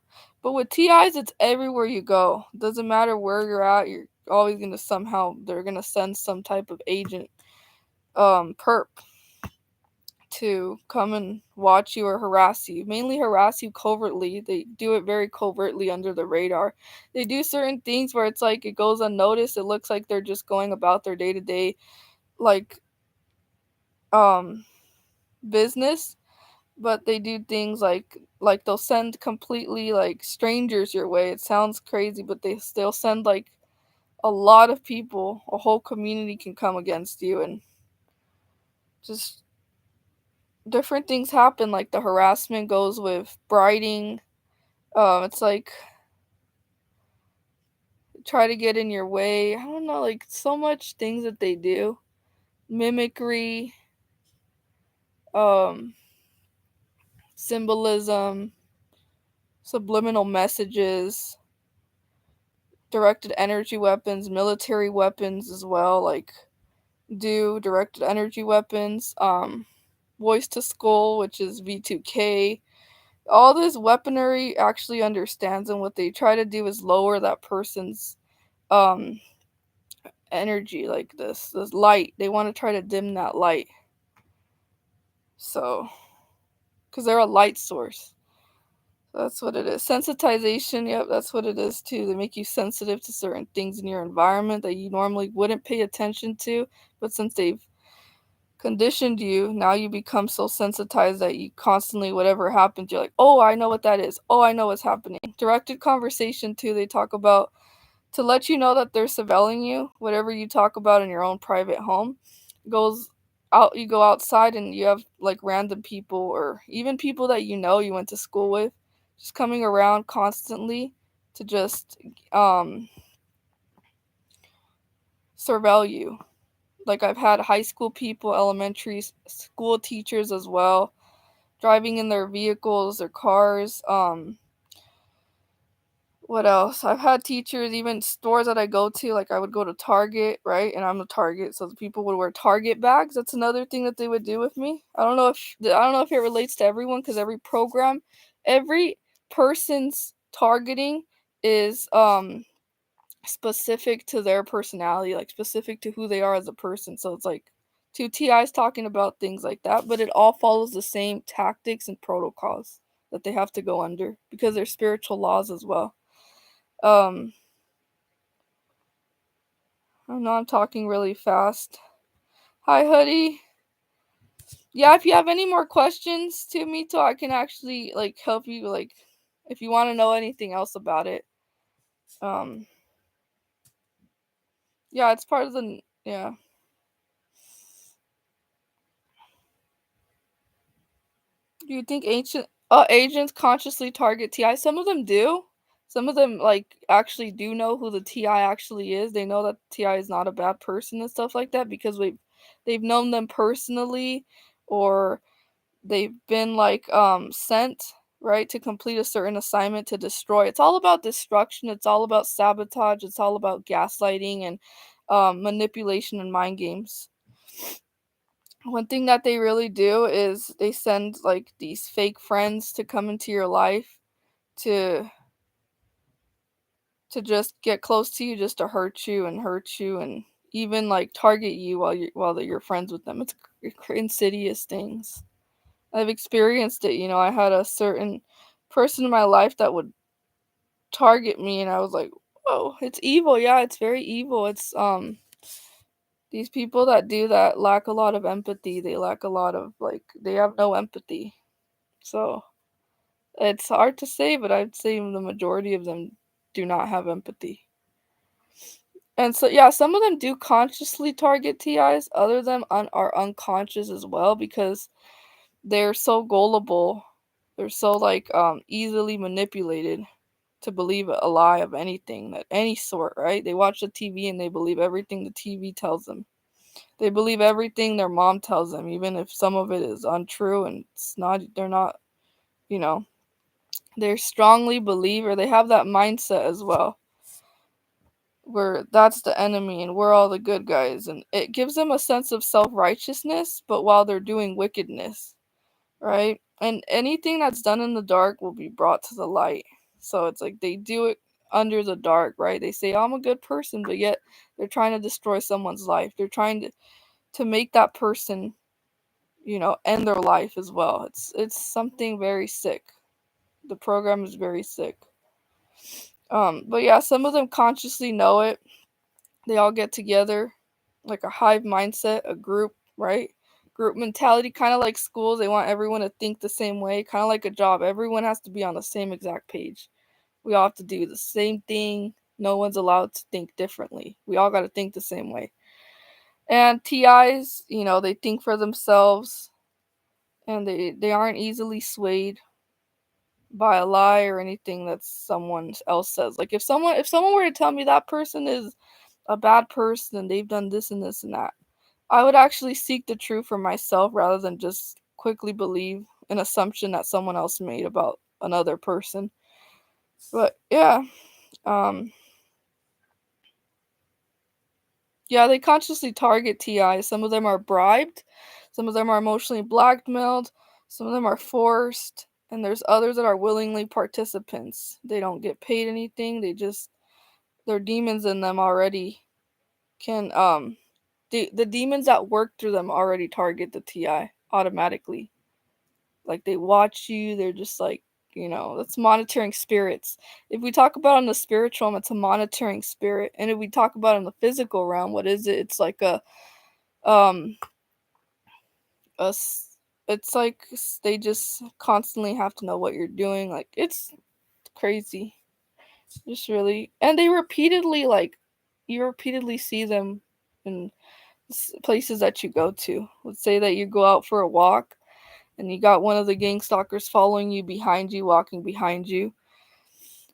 But with TIs, it's everywhere you go. Doesn't matter where you're at, you're always gonna somehow they're gonna send some type of agent, perp to come and watch you or harass you. Mainly harass you covertly. They do it very covertly under the radar. They do certain things where it's like it goes unnoticed. It looks like they're just going about their day to day like um business, but they do things like they'll send completely like strangers your way. It sounds crazy, but they still send like a lot of people, a whole community can come against you, and just different things happen. Like the harassment goes with briding. It's like try to get in your way. I don't know, like so much things that they do. Mimicry, um, symbolism, subliminal messages, directed energy weapons, military weapons as well, like do directed energy weapons, voice to skull, which is V2K. All this weaponry actually understands, and what they try to do is lower that person's energy, like this light. They want to try to dim that light. So, because they're a light source. That's what it is. Sensitization, yep, that's what it is too. They make you sensitive to certain things in your environment that you normally wouldn't pay attention to, but since they've conditioned you, now you become so sensitized that you constantly, whatever happens, you're like, oh, I know what that is. Oh, I know what's happening. Directed conversation too, they talk about to let you know that they're surveilling you. Whatever you talk about in your own private home goes out. You go outside and you have like random people or even people that you went to school with, just coming around constantly to just surveil you. Like I've had high school people, elementary school teachers as well, driving in their vehicles, their cars. What else? I've had teachers, even stores that I go to, like I would go to Target, right? And I'm a Target, so the people would wear Target bags. That's another thing that they would do with me. I don't know if it relates to everyone because every person's targeting is specific to their personality, like specific to who they are as a person. So it's like two TIs talking about things like that, but it all follows the same tactics and protocols that they have to go under because they're spiritual laws as well. Um, I know I'm talking really fast. Hi, Hoodie. Yeah, if you have any more questions to me, so I can actually like help you. Like, if you want to know anything else about it. Um, yeah, it's part of the yeah. Do you think ancient agents consciously target TI? Some of them do. Some of them like actually do know who the TI actually is. They know that TI is not a bad person and stuff like that because they've known them personally or they've been like sent right to complete a certain assignment to destroy. It's all about destruction, it's all about sabotage, it's all about gaslighting and manipulation and mind games. One thing that they really do is they send like these fake friends to come into your life to just get close to you, just to hurt you and even like target you while you're friends with them. It's insidious things. I've experienced it. I had a certain person in my life that would target me, and I was like, "Whoa, it's evil." Yeah, it's very evil. It's these people that do that lack a lot of empathy. They lack a lot of like they have no empathy. So it's hard to say, but I'd say the majority of them do not have empathy. And so yeah, some of them do consciously target TIs. Other of them are unconscious as well because they're so gullible. They're so like easily manipulated to believe a lie of anything that any sort, right? They watch the TV and they believe everything the TV tells them. They believe everything their mom tells them, even if some of it is untrue and they're not, you know, they strongly believe or they have that mindset as well where that's the enemy and we're all the good guys and it gives them a sense of self-righteousness but while they're doing wickedness, right? And anything that's done in the dark will be brought to the light. So it's like they do it under the dark, right? They say, I'm a good person, but yet they're trying to destroy someone's life. They're trying to make that person, end their life as well. It's something very sick. The program is very sick. But yeah, some of them consciously know it. They all get together, like a hive mindset, a group, right? Group mentality, kind of like schools. They want everyone to think the same way, kind of like a job. Everyone has to be on the same exact page. We all have to do the same thing. No one's allowed to think differently. We all got to think the same way. And TIs, they think for themselves and they aren't easily swayed by a lie or anything that someone else says. Like if someone were to tell me that person is a bad person and they've done this and this and that, I would actually seek the truth for myself rather than just quickly believe an assumption that someone else made about another person. But yeah, um, yeah, they consciously target TIs. Some of them are bribed, some of them are emotionally blackmailed, some of them are forced, and there's others that are willingly participants. They don't get paid anything. They just Their demons in them already can the demons that work through them already target the TI automatically. Like they watch you, they're just like, that's monitoring spirits. If we talk about in the spiritual realm, it's a monitoring spirit. And if we talk about in the physical realm, what is it? It's like um a it's like they just constantly have to know what you're doing. Like it's crazy. Just really, and they repeatedly like you repeatedly see them in places that you go to. Let's say that you go out for a walk and you got one of the gang stalkers following you behind you, walking behind you,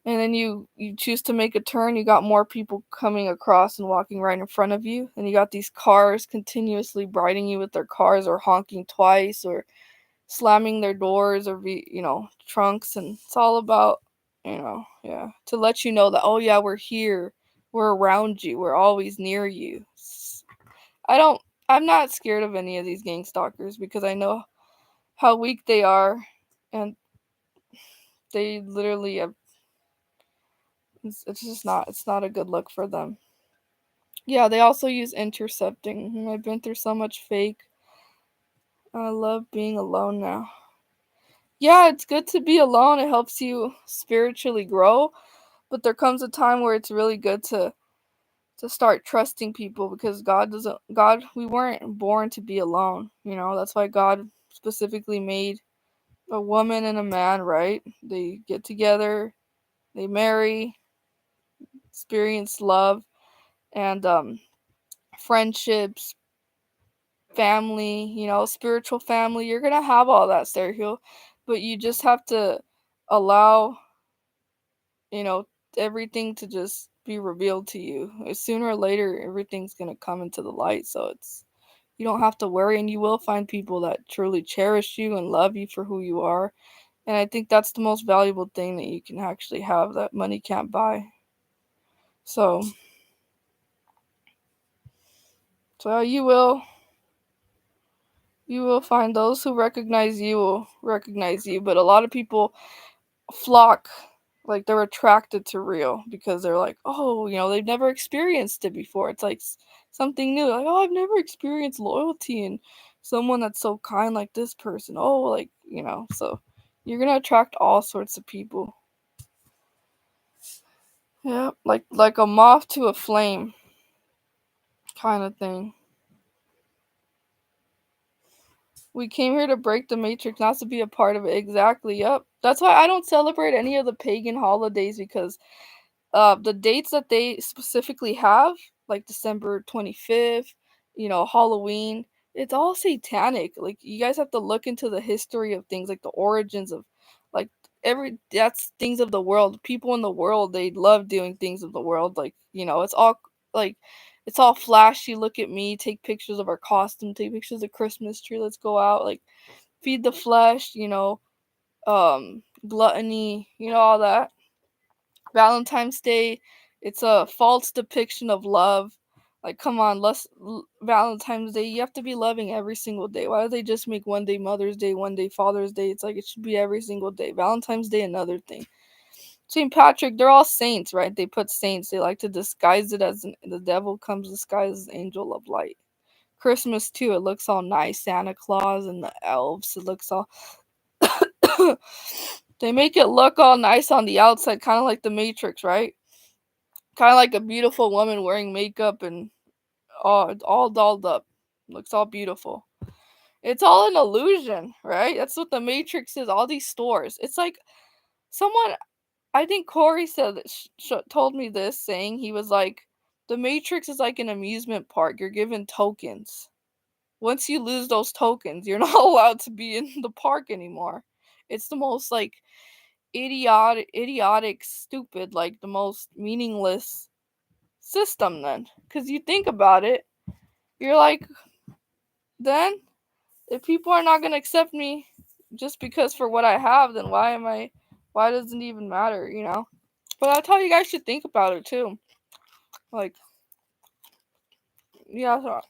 and then you choose to make a turn. You got more people coming across and walking right in front of you, and you got these cars continuously briding you with their cars or honking twice or slamming their doors or trunks, and it's all about, yeah, to let you know that, oh yeah, we're here, we're around you, we're always near you. I don't I'm not scared of any of these gang stalkers because I know how weak they are, and they literally have, it's just not, it's not a good look for them. Yeah, they also use intercepting. I've been through so much fake. I love being alone now. Yeah, it's good to be alone. It helps you spiritually grow, but there comes a time where it's really good to start trusting people, because God, we weren't born to be alone. That's why God specifically made a woman and a man, right? They get together, they marry, experience love and friendships, family, spiritual family. You're going to have all that, Sergio, but you just have to allow, you know, everything to just be revealed to you. Sooner or later, everything's going to come into the light. So you don't have to worry, and you will find people that truly cherish you and love you for who you are. And I think that's the most valuable thing that you can actually have that money can't buy. So, so you will find those who recognize you will recognize you, but a lot of people flock, like they're attracted to real because they're like, oh, they've never experienced it before. It's like something new. Like, oh, I've never experienced loyalty and someone that's so kind like this person. Oh, like, so you're gonna attract all sorts of people. Yeah, like a moth to a flame kind of thing. We came here to break the matrix, not to be a part of it. Exactly. Yep. That's why I don't celebrate any of the pagan holidays, because the dates that they specifically have, like December 25th, Halloween, it's all satanic. Like, you guys have to look into the history of things, like the origins of, like, that's things of the world. People in the world, they love doing things of the world. Like, like, it's all flashy. Look at me, take pictures of our costume, take pictures of Christmas tree, let's go out, like, feed the flesh, gluttony, all that. Valentine's Day, it's a false depiction of love. Like, come on, Valentine's Day, you have to be loving every single day. Why do they just make one day Mother's Day, one day Father's Day? It's like it should be every single day. Valentine's Day, another thing. St. Patrick, they're all saints, right? They put saints. They like to disguise it as the devil comes disguised as angel of light. Christmas too, it looks all nice. Santa Claus and the elves, it looks all. They make it look all nice on the outside, kind of like the Matrix, right? Kind of like a beautiful woman wearing makeup and all dolled up. Looks all beautiful. It's all an illusion, right? That's what the Matrix is. All these stores. It's like someone, I think Corey said that told me this, saying he was like, the Matrix is like an amusement park. You're given tokens. Once you lose those tokens, you're not allowed to be in the park anymore. It's the most like idiotic, stupid, like the most meaningless system then. Because you think about it, you're like, then if people are not going to accept me just because for what I have, then why does it even matter? But that's how you guys should think about it too. Like, yeah, so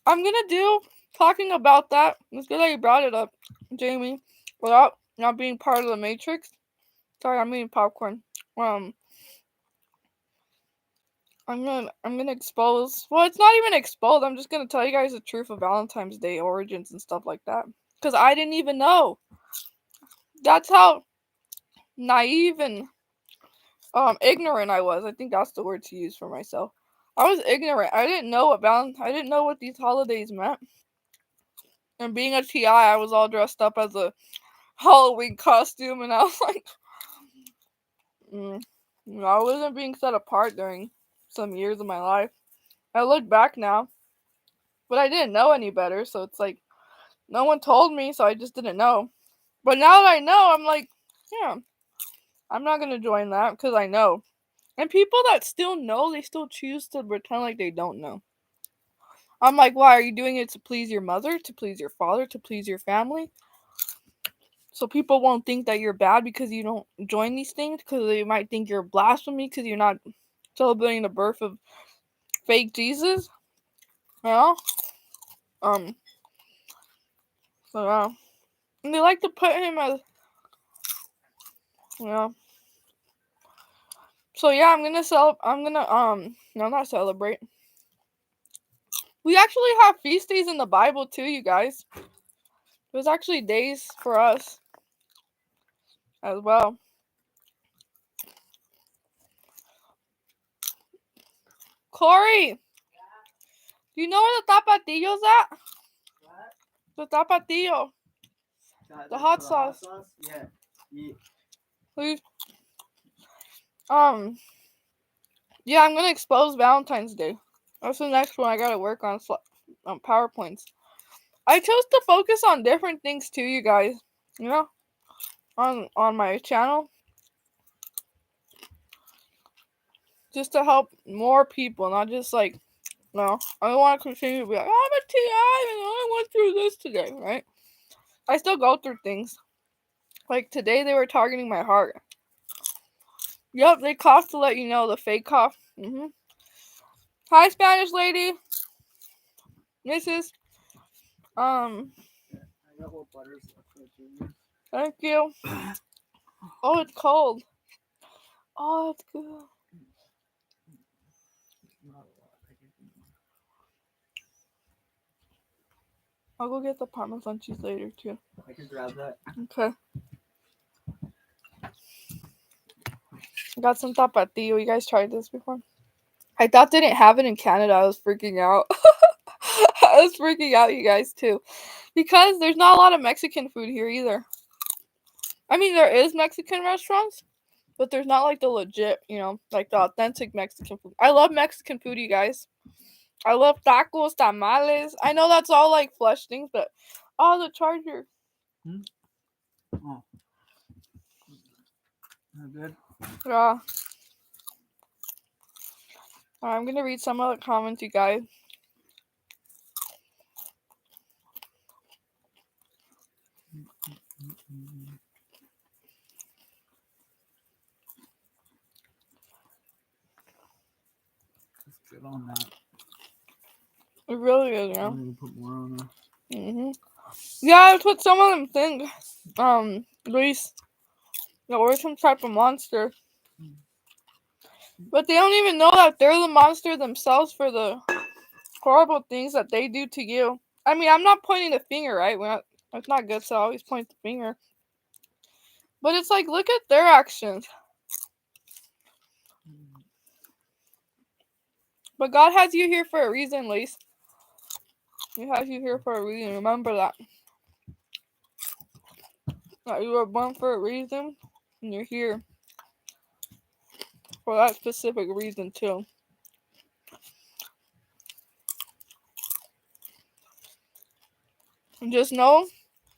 I'm going to do talking about that. It's good that you brought it up, Jamie, without not being part of the Matrix. Sorry, I'm eating popcorn. Um, I'm gonna expose. Well, it's not even exposed. I'm just gonna tell you guys the truth of Valentine's Day origins and stuff like that. Cause I didn't even know. That's how naive and ignorant I was. I think that's the word to use for myself. I was ignorant. I didn't know I didn't know what these holidays meant. And being a TI, I was all dressed up as a Halloween costume, and I was like, I wasn't being set apart during some years of my life. I look back now, but I didn't know any better, so it's like no one told me, so I just didn't know. But now that I know, I'm like, yeah, I'm not gonna join that because I know. And people that still know, they still choose to pretend like they don't know. I'm like, why are you doing it to please your mother, to please your father, to please your family? So people won't think that you're bad because you don't join these things, because they might think you're blasphemy because you're not celebrating the birth of fake Jesus. You know? So yeah. And they like to put him as, you know. So yeah, no, not celebrate. We actually have feast days in the Bible too, you guys. There's actually days for us as well. Corey, do you know where the Tapatio's at? The Tapatio. The hot sauce. Yeah. Please. Yeah, I'm gonna expose Valentine's Day. That's the next one I gotta work on PowerPoints. I chose to focus on different things too, you guys. You know, on my channel, just to help more people, not just like, no. I don't want to continue to be like, I'm a TI and I went through this today, right? I still go through things. Like today, they were targeting my heart. Yep, they cough to let you know, the fake cough. Hi, Spanish lady. Mrs. I got what butters left. Thank you. Oh, it's cold. Oh, it's good. I'll go get the Parmesan cheese later, too. I can grab that. Okay. Got some tapatio. You guys tried this before? I thought they didn't have it in Canada. I was freaking out. I was freaking out, you guys, too. Because there's not a lot of Mexican food here either. I mean, there is Mexican restaurants, but there's not like the legit, like the authentic Mexican food. I love Mexican food, you guys. I love tacos, tamales. I know that's all like flesh things, but the charger. Oh. Not good. Yeah. I'm gonna read some of the comments, you guys. It's good on that. It really is, yeah. I'm gonna put more on there. Yeah, that's what some of them think. Luis, that we're some type of monster. But they don't even know that they're the monster themselves for the horrible things that they do to you. I mean, I'm not pointing the finger, right? It's not good to always point the finger. But it's like, look at their actions. But God has you here for a reason, Luis. He has you here for a reason. Remember that. That you were born for a reason, and you're here for that specific reason, too. And just know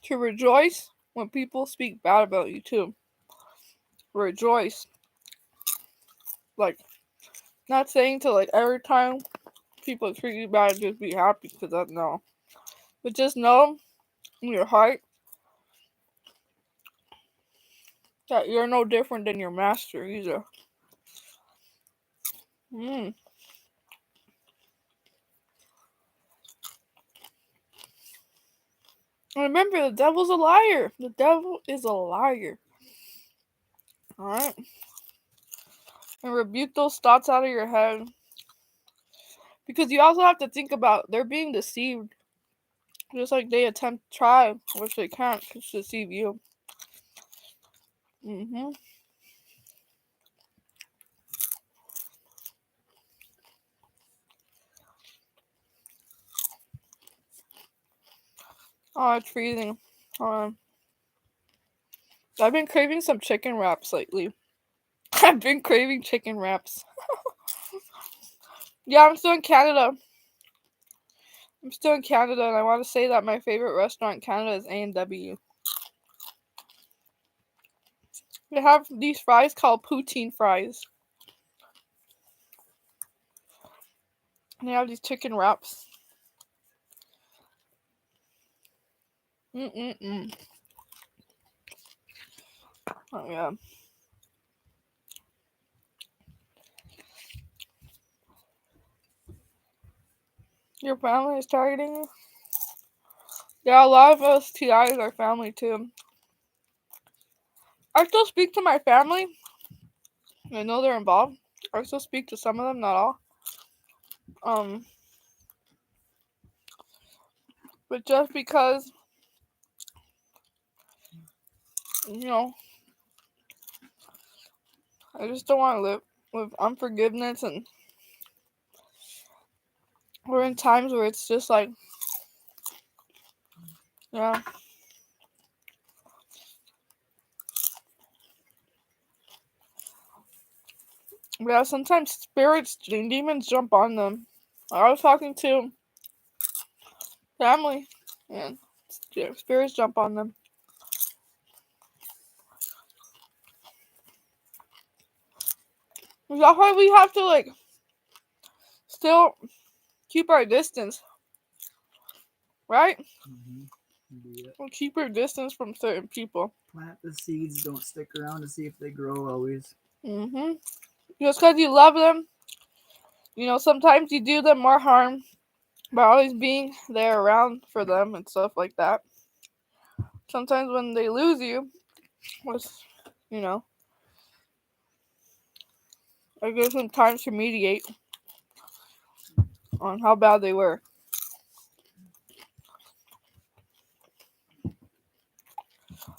to rejoice when people speak bad about you, too. Rejoice. Like, not saying to, like, every time people treat you bad, just be happy, because that's no. But just know in your heart that you're no different than your master either. Remember, the devil's a liar. The devil is a liar. Alright? And rebuke those thoughts out of your head. Because you also have to think about they're being deceived. Just like they attempt to try, which they can't, to deceive you. Mm-hmm. Oh, it's freezing. I've been craving some chicken wraps lately. I've been craving chicken wraps. Yeah, I'm still in Canada. And I want to say that my favorite restaurant in Canada is A&W. They have these fries called poutine fries. And they have these chicken wraps. Mm-mm-mm. Oh, yeah. Your family is targeting you? Yeah, a lot of us TIs are family, too. I still speak to my family. I know they're involved. I still speak to some of them, not all. But just because, you know, I just don't want to live with unforgiveness, and we're in times where it's just like, yeah. Yeah, sometimes spirits and demons jump on them. I was talking to family, and spirits jump on them. That's why we have to, like, still keep our distance, right? Mm-hmm. Yeah. We'll keep our distance from certain people. Plant the seeds. Don't stick around to see if they grow always. Mm-hmm. Just because you love them, sometimes you do them more harm by always being there around for them and stuff like that. Sometimes when they lose you, which, you know, it gives them time to mediate on how bad they were.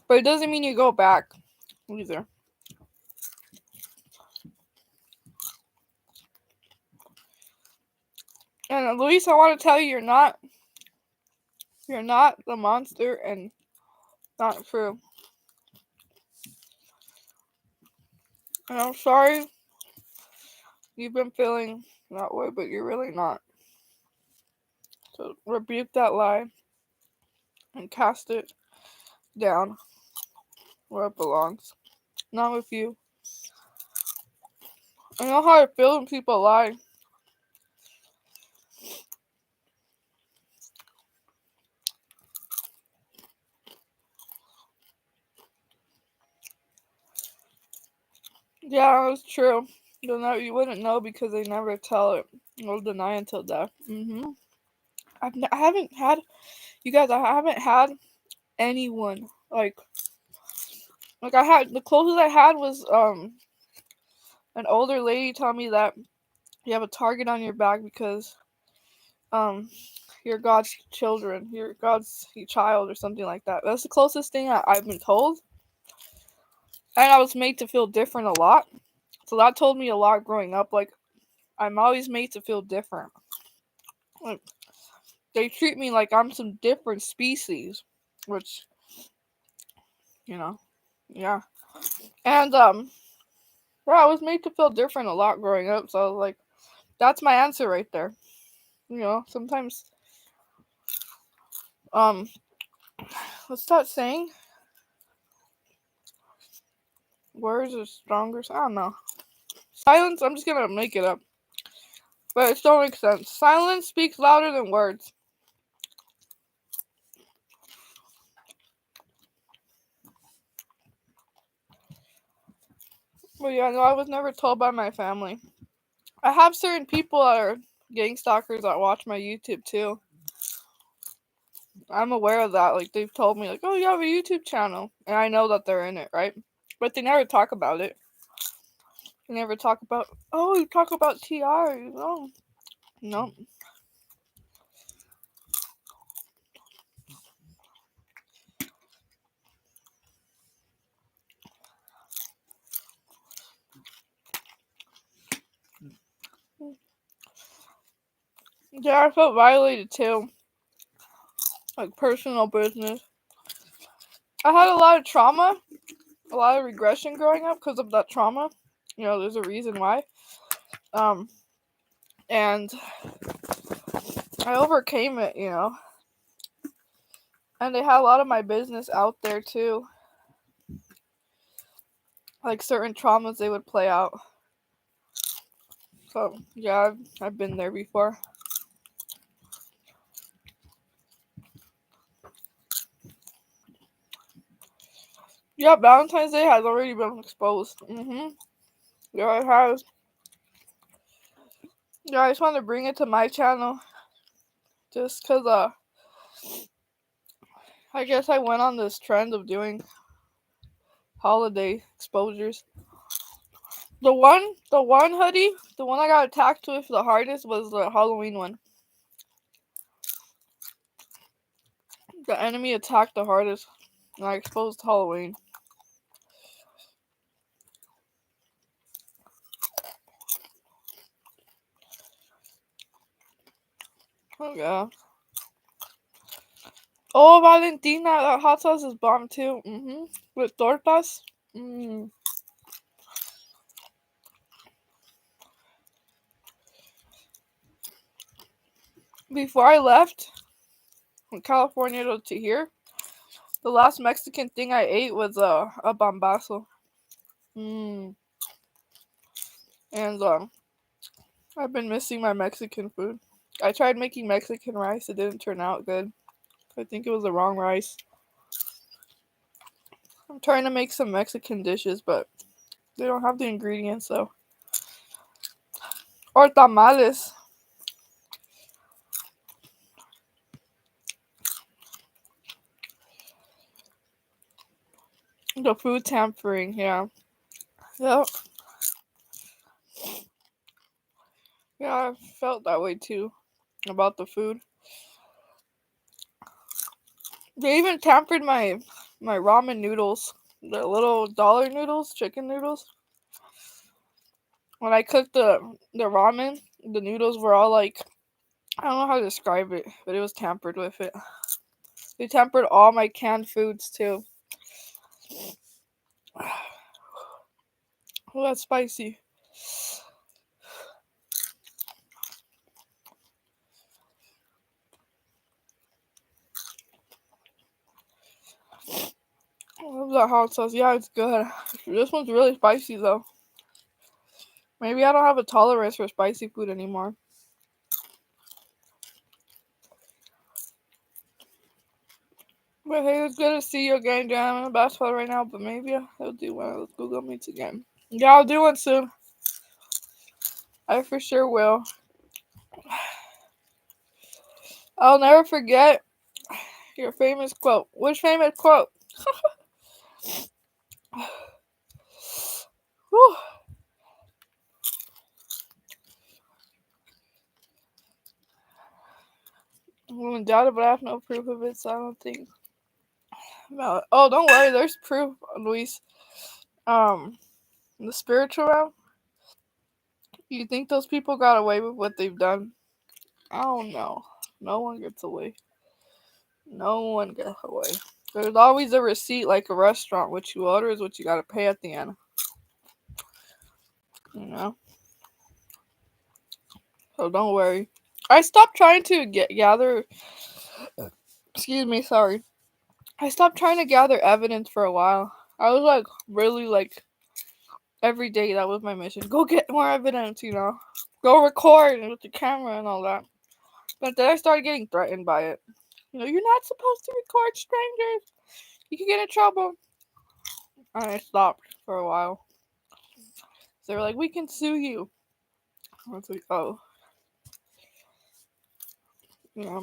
But it doesn't mean you go back either. And Luis, I want to tell you, you're not the monster, and not true. And I'm sorry you've been feeling that way, but you're really not. So rebuke that lie and cast it down where it belongs. Not with you. I know how I feel when people lie. Yeah, it's true. You wouldn't know because they never tell it. They'll deny until death. I haven't had, you guys, I haven't had anyone, like I had, the closest I had was, an older lady tell me that you have a target on your back because, you're God's children, you're God's child or something like that. That's the closest thing I've been told. And I was made to feel different a lot. So that told me a lot growing up. Like, I'm always made to feel different. Like, they treat me like I'm some different species. Which, yeah. And, yeah, I was made to feel different a lot growing up. So, like, that's my answer right there. Sometimes, um, what's that saying? Words are stronger. I don't know. Silence, I'm just gonna make it up. But it still makes sense. Silence speaks louder than words. But yeah, no, I was never told by my family. I have certain people that are gang stalkers that watch my YouTube too. I'm aware of that. Like, they've told me, like, oh, you have a YouTube channel. And I know that they're in it, right? But they never talk about it. They never talk about, oh, you talk about TR. Oh. No. Yeah, I felt violated too. Like personal business. I had a lot of trauma, a lot of regression growing up because of that trauma. There's a reason why. Um, and I overcame it. And they had a lot of my business out there too. Like certain traumas they would play out. So, yeah, I've been there before. Yeah, Valentine's Day has already been exposed. Yeah, it has. Yeah, I just want to bring it to my channel. Just because, I guess I went on this trend of doing holiday exposures. The one hoodie, the one I got attacked with the hardest was the Halloween one. The enemy attacked the hardest, and I exposed Halloween. Oh yeah. Oh, Valentina, that hot sauce is bomb too. With tortas. Before I left from California to here, the last Mexican thing I ate was a bombazo. And I've been missing my Mexican food. I tried making Mexican rice. It didn't turn out good. I think it was the wrong rice. I'm trying to make some Mexican dishes, but they don't have the ingredients though. Or tamales. The food tampering, yeah. Yep. Yeah, I felt that way too about the food. They even tampered my ramen noodles. The little dollar noodles, chicken noodles. When I cooked the ramen, the noodles were all like, I don't know how to describe it, but it was tampered with it. They tampered all my canned foods too. Oh, that's spicy. I love that hot sauce. Yeah, it's good. This one's really spicy though. Maybe I don't have a tolerance for spicy food anymore. But hey, it's good to see you again, Jan. I'm in basketball right now, but maybe I'll do one of those Google Meets again. Yeah, I'll do one soon. I for sure will. I'll never forget your famous quote. Which famous quote? Whew. I'm gonna doubt it, but I have no proof of it, so I don't think about it. Oh, don't worry, there's proof, Luis. In the spiritual realm, you think those people got away with what they've done? I don't know. No one gets away. No one gets away. There's always a receipt like a restaurant. What you order is what you gotta pay at the end. You know? So don't worry. I stopped trying to gather. Excuse me, sorry. I stopped trying to gather evidence for a while. I was like, really like, every day that was my mission. Go get more evidence. Go record with the camera and all that. But then I started getting threatened by it. You're not supposed to record strangers. You can get in trouble. And I stopped for a while. So they were like, we can sue you. I was like, oh. Yeah.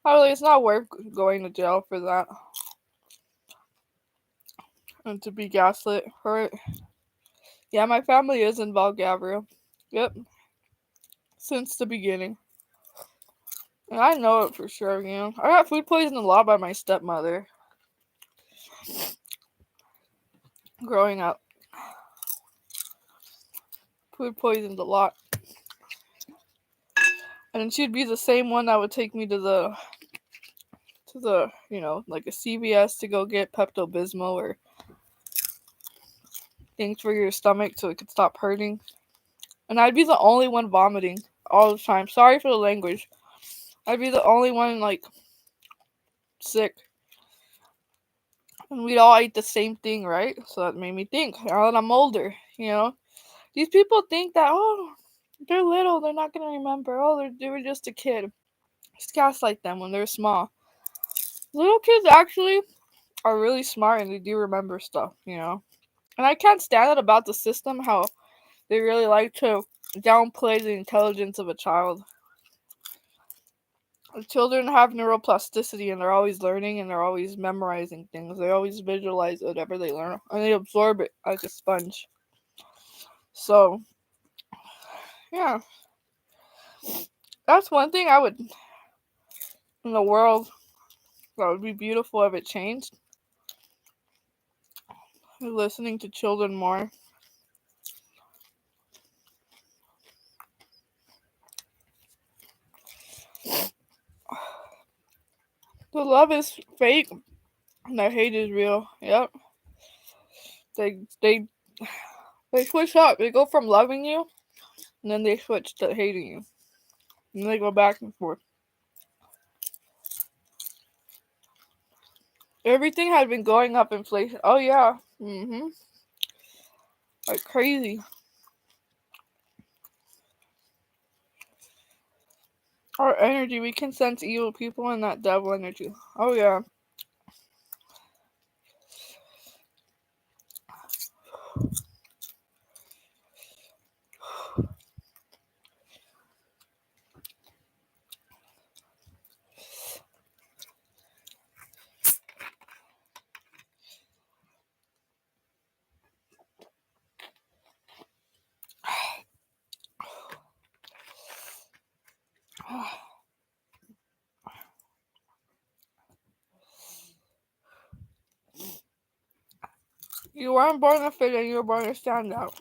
Probably it's not worth going to jail for that. And to be gaslit for it. Yeah, my family is involved, Gabriel. Yep. since the beginning. And I know it for sure, I got food poisoned a lot by my stepmother growing up. Food poisoned a lot. And she'd be the same one that would take me to the like a CVS to go get Pepto-Bismol or things for your stomach so it could stop hurting. And I'd be the only one vomiting all the time. Sorry for the language. I'd be the only one like sick. And we'd all eat the same thing, right? So that made me think, now that I'm older, these people think that, oh, they're little, they're not going to remember. Oh, they were just a kid. Just gaslight them when they're small. Little kids actually are really smart and they do remember stuff, And I can't stand it about the system, how they really like to downplay the intelligence of a child. Children have neuroplasticity and they're always learning and they're always memorizing things. They always visualize whatever they learn and they absorb it like a sponge. So, yeah. That's one thing I would, in the world, that would be beautiful if it changed. Listening to children more. The love is fake and the hate is real. Yep. They switch up. They go from loving you and then they switch to hating you. And they go back and forth. Everything had been going up inflation. Oh yeah. Like crazy. Our energy, we can sense evil people in that devil energy. Oh yeah. You weren't born to fit in, you were born to stand out.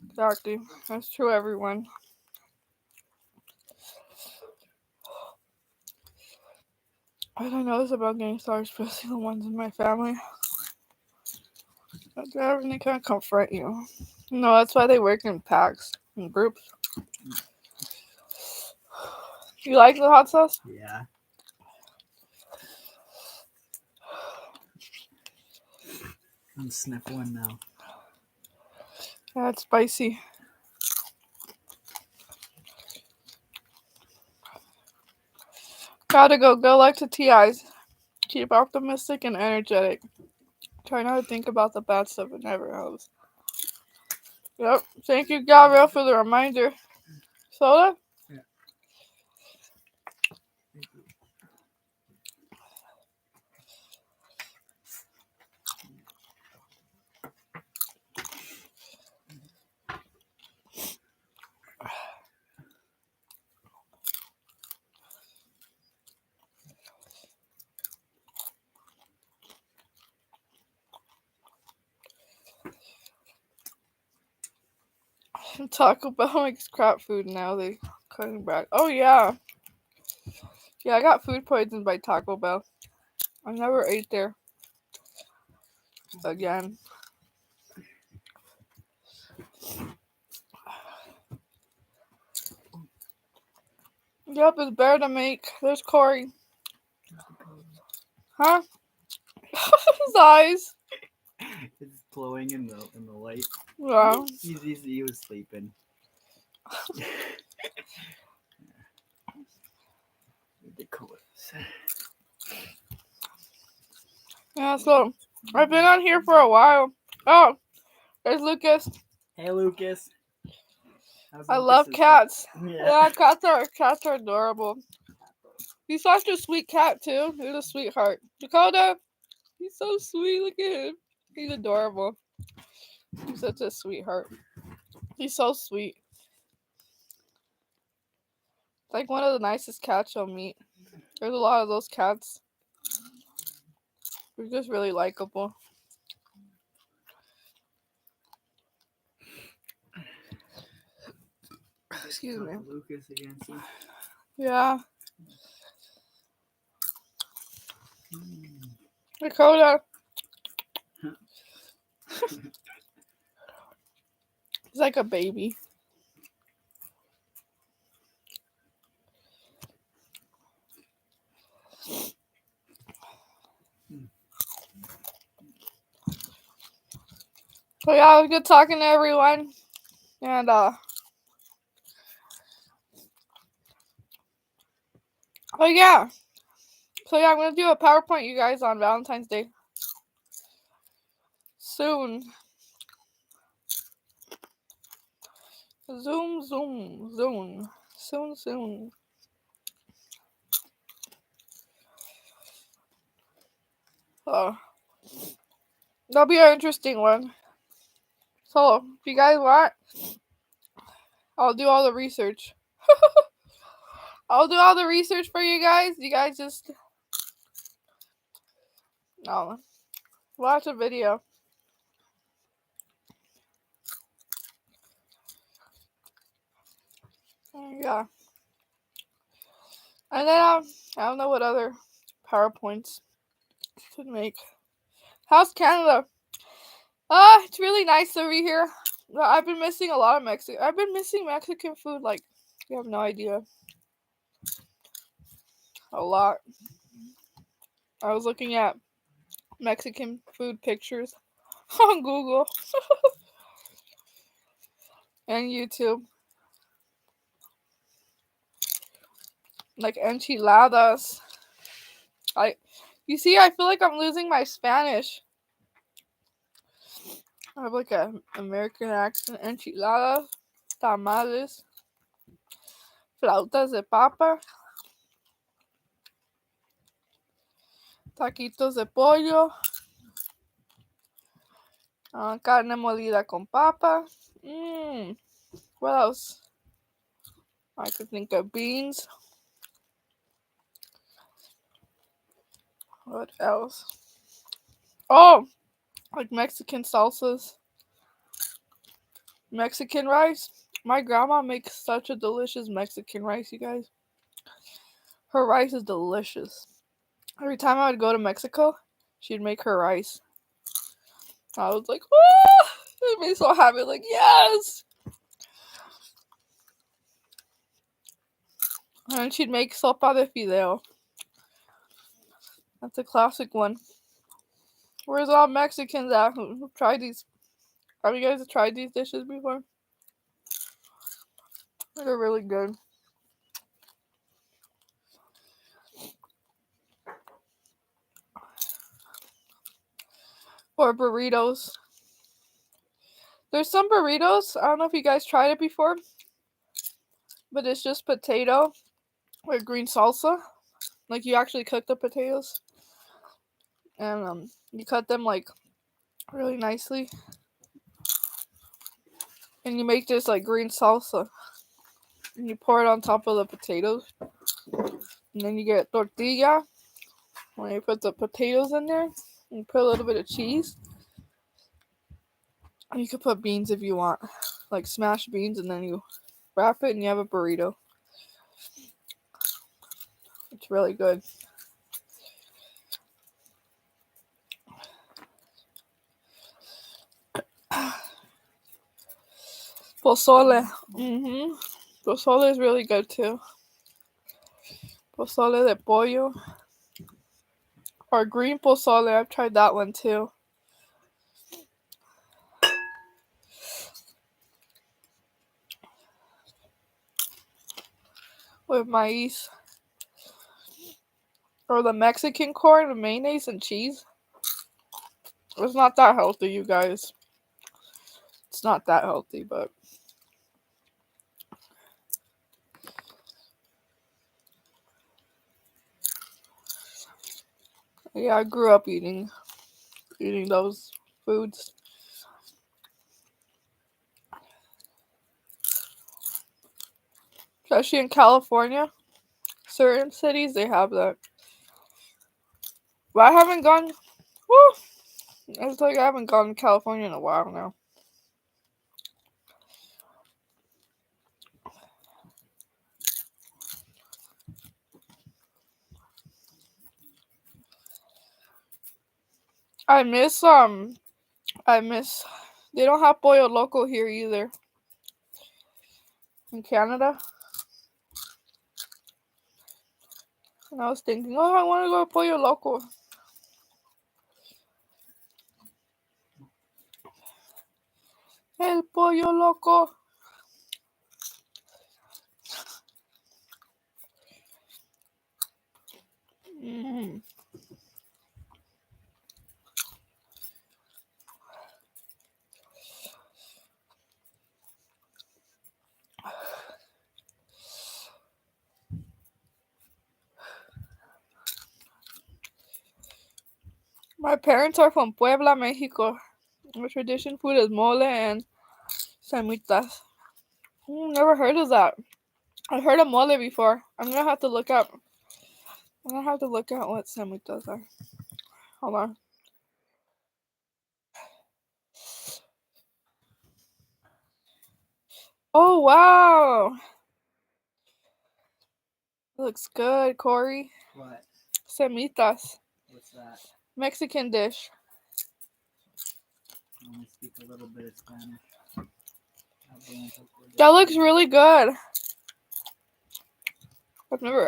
Exactly. That's true, everyone. I don't know this about getting stars, especially the ones in my family. They kind of confront you. No, that's why they work in packs, in groups. You like the hot sauce? Yeah. I'm sniff one now. Yeah, it's spicy. Gotta go. Go like to TIs. Keep optimistic and energetic. Try not to think about the bad stuff. It never helps. Yep. Thank you, Gabriel, for the reminder. Soda? Yeah. Thank you. Taco Bell makes crap food now. They cutting back. Oh yeah. Yeah, I got food poisoned by Taco Bell. I never ate there again. Yep, it's better to make. There's Corey. Huh? His eyes. It's glowing in the light. Yeah. He was sleeping. Yeah, so I've been on here for a while. Oh, there's Lucas. Hey, Lucas. I love cats. Yeah. Cats are adorable. He's such a sweet cat too. He's a sweetheart. Dakota, he's so sweet. Look at him. He's adorable. He's such a sweetheart. He's so sweet. Like one of the nicest cats you'll meet. There's a lot of those cats. They're just really likable. Excuse me. Lucas against him. Yeah. Dakota. He's like a baby. So yeah, it was good talking to everyone. And oh yeah. So yeah, I'm gonna do a PowerPoint, you guys, on Valentine's Day. Soon. Zoom. Soon. That'll be an interesting one. So, if you guys want, I'll do all the research. I'll do all the research for you guys. You guys just watch a video. Yeah. And then I don't know what other PowerPoints could make. How's Canada? It's really nice over here. I've been missing a lot of Mexican. I've been missing Mexican food like you have no idea. A lot. I was looking at Mexican food pictures on Google and YouTube. Like enchiladas. You see, I feel like I'm losing my Spanish. I have like an American accent. Enchiladas, tamales, flautas de papa, taquitos de pollo, carne molida con papa. What else? I could think of beans. What else? Oh, like Mexican salsas. Mexican rice. My grandma makes such a delicious Mexican rice, you guys. Her rice is delicious. Every time I would go to Mexico, she'd make her rice. I was like, oh, it made me so happy. Like, yes. And she'd make sopa de fideo. That's a classic one. Where's all Mexicans at who tried these? Have you guys tried these dishes before? They're really good. Or burritos. There's some burritos. I don't know if you guys tried it before, but it's just potato with green salsa. Like you actually cook the potatoes, and you cut them like really nicely, and you make this like green salsa, and you pour it on top of the potatoes, and then you get tortilla. When you put the potatoes in there, and you put a little bit of cheese. You could put beans if you want, like smashed beans, and then you wrap it and you have a burrito. It's really good. Pozole. Pozole is really good too. Pozole de pollo. Or green pozole. I've tried that one too. With maize. Or the Mexican corn with mayonnaise and cheese. It's not that healthy, you guys. It's not that healthy, but yeah, I grew up eating those foods. especially in California. Certain cities, they have that. But I haven't gone. Woo! It's like I haven't gone to California in a while now. I miss they don't have pollo loco here either. In Canada. And I was thinking, oh, I want to go to pollo loco. El pollo loco. Mm. My parents are from Puebla, Mexico. The tradition food is mole and semitas. Never heard of that. I heard of mole before. I'm gonna have to look up. I'm gonna have to look at what semitas are. Hold on. Oh wow! Looks good, Corey. What? Semitas. What's that? Mexican dish. I only speak a little bit of Spanish. That looks really good.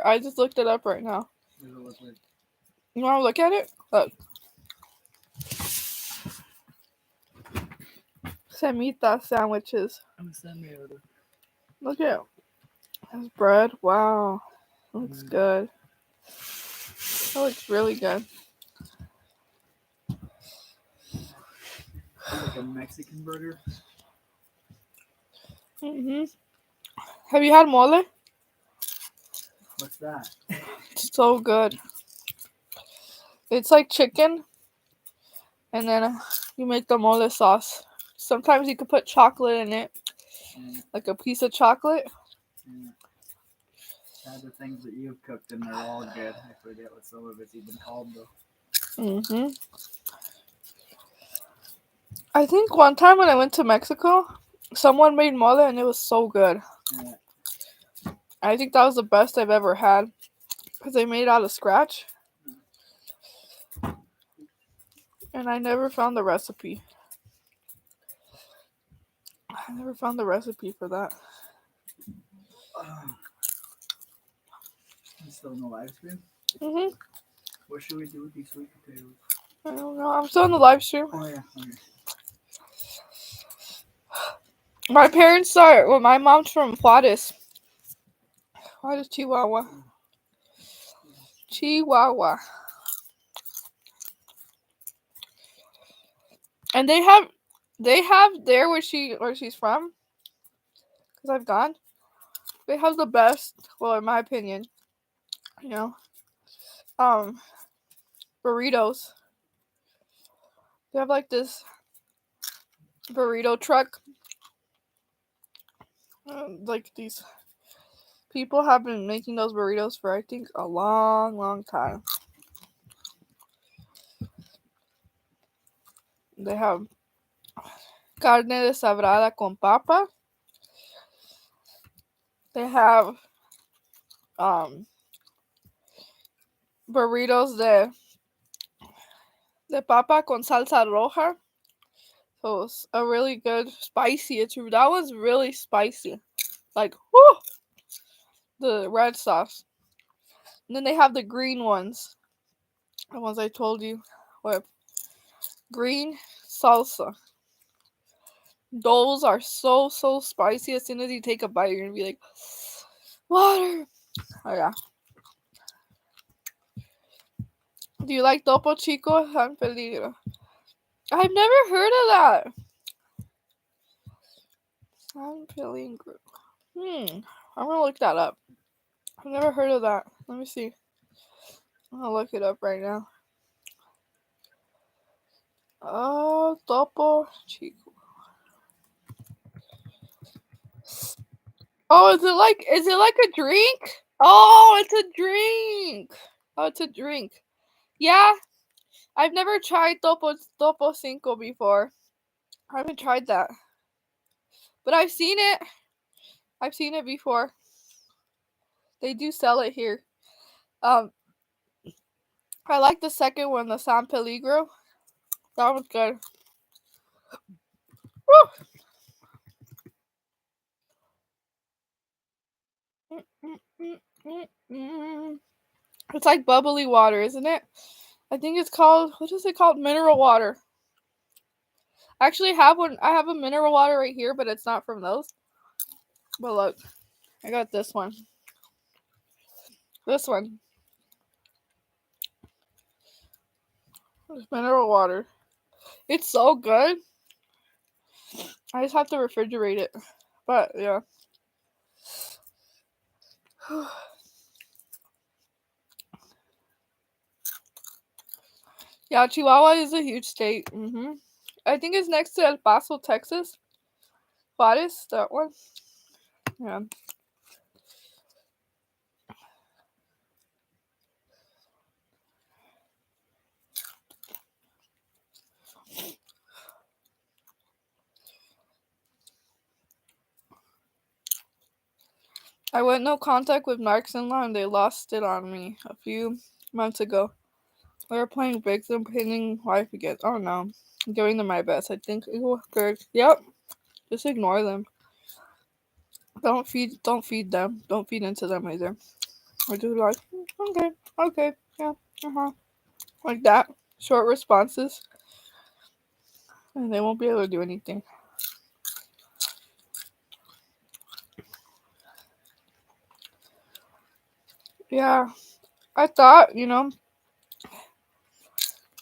I just looked it up right now. What does it look like? You wanna look at it? Look. Semita sandwiches. Send me over. Look at it. That's bread. Wow. Looks good. That looks really good. Like a Mexican burger? Have you had mole? What's that? It's so good. It's like chicken, and then you make the mole sauce. Sometimes you can put chocolate in it, like a piece of chocolate. The things that you've cooked and they're all good. I forget what some of it's even called though. I think one time when I went to Mexico, someone made mole and it was so good. Yeah. I think that was the best I've ever had because they made it out of scratch. And I never found the recipe. I never found the recipe for that. Still in the live stream? What should we do with these sweet potatoes? I don't know. I'm still in the live stream. Oh yeah. Okay. My parents are. Well, my mom's from Juarez. Juarez, Chihuahua. Chihuahua. And they have there where she's from. Because I've gone. They have the best. Well, in my opinion. You know. Burritos. They have like this burrito truck. Like these people have been making those burritos for I think a long, long time. They have carne deshebrada con papa. They have burritos de papa con salsa roja. So it's a really good spicy. That was really spicy. Like, whoo! The red sauce. And then they have the green ones. The ones I told you. With green salsa. Those are so spicy. As soon as you take a bite, you're gonna be like, water. Oh yeah. Do you like Topo Chico? San Peligro. I've never heard of that. San Peligro. I'm gonna look that up. I've never heard of that. Let me see. I'm gonna look it up right now. Oh, Topo Chico. Oh, is it like a drink? Oh, it's a drink. Oh, it's a drink. Yeah, I've never tried Topo Cinco before. I haven't tried that. But I've seen it. I've seen it before. They do sell it here. I like the second one, the San Peligro. That was good. It's like bubbly water, isn't it? I think it's called, what is it called? Mineral water. I actually have one. I have a mineral water right here, but it's not from those. But look, I got this one. This one. It's mineral water. It's so good. I just have to refrigerate it. But yeah. Yeah, Chihuahua is a huge state. I think it's next to El Paso, Texas. Juarez, that one. Yeah. I went no contact with Mark's in-law and they lost it on me a few months ago. We were playing Bigs and pinning wife again. Oh no. I'm giving them my best. I think it will good. Yep. Just ignore them. Don't feed them. Don't feed into them either. I do like, okay, yeah, like that. Short responses, and they won't be able to do anything. Yeah, I thought,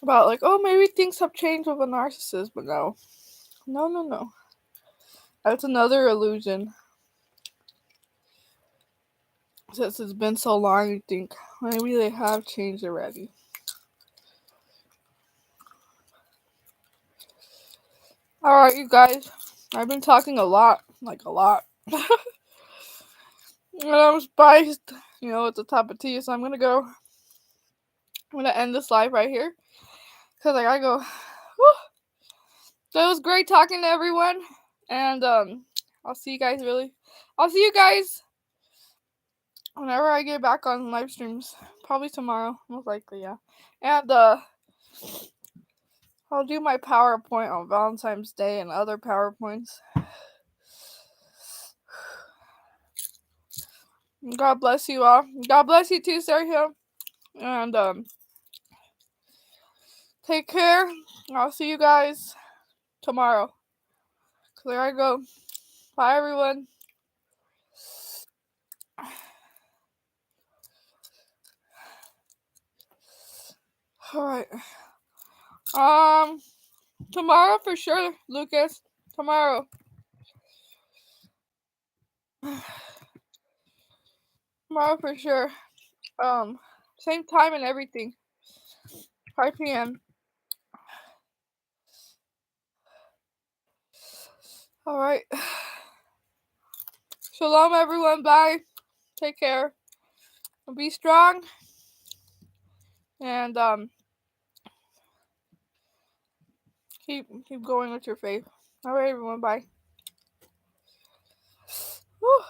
about like, oh, maybe things have changed with a narcissist, but no. No. That's another illusion. Since it's been so long, you think maybe they have changed already. Alright, you guys. I've been talking a lot. Like, a lot. And I'm spiced, with the top of tea, so I'm gonna go. I'm gonna end this live right here. Because I gotta go. Whew. So it was great talking to everyone. And, I'll see you guys whenever I get back on live streams. Probably tomorrow, most likely, yeah. And, I'll do my PowerPoint on Valentine's Day and other PowerPoints. God bless you all. God bless you too, Sergio. And take care. I'll see you guys tomorrow. So there I go. Bye, everyone. Alright. Tomorrow for sure, Lucas. Tomorrow. Tomorrow for sure. Same time and everything. 5 p.m. Alright. Shalom, everyone. Bye. Take care. Be strong. And keep going with your faith. Alright, everyone. Bye. Whew.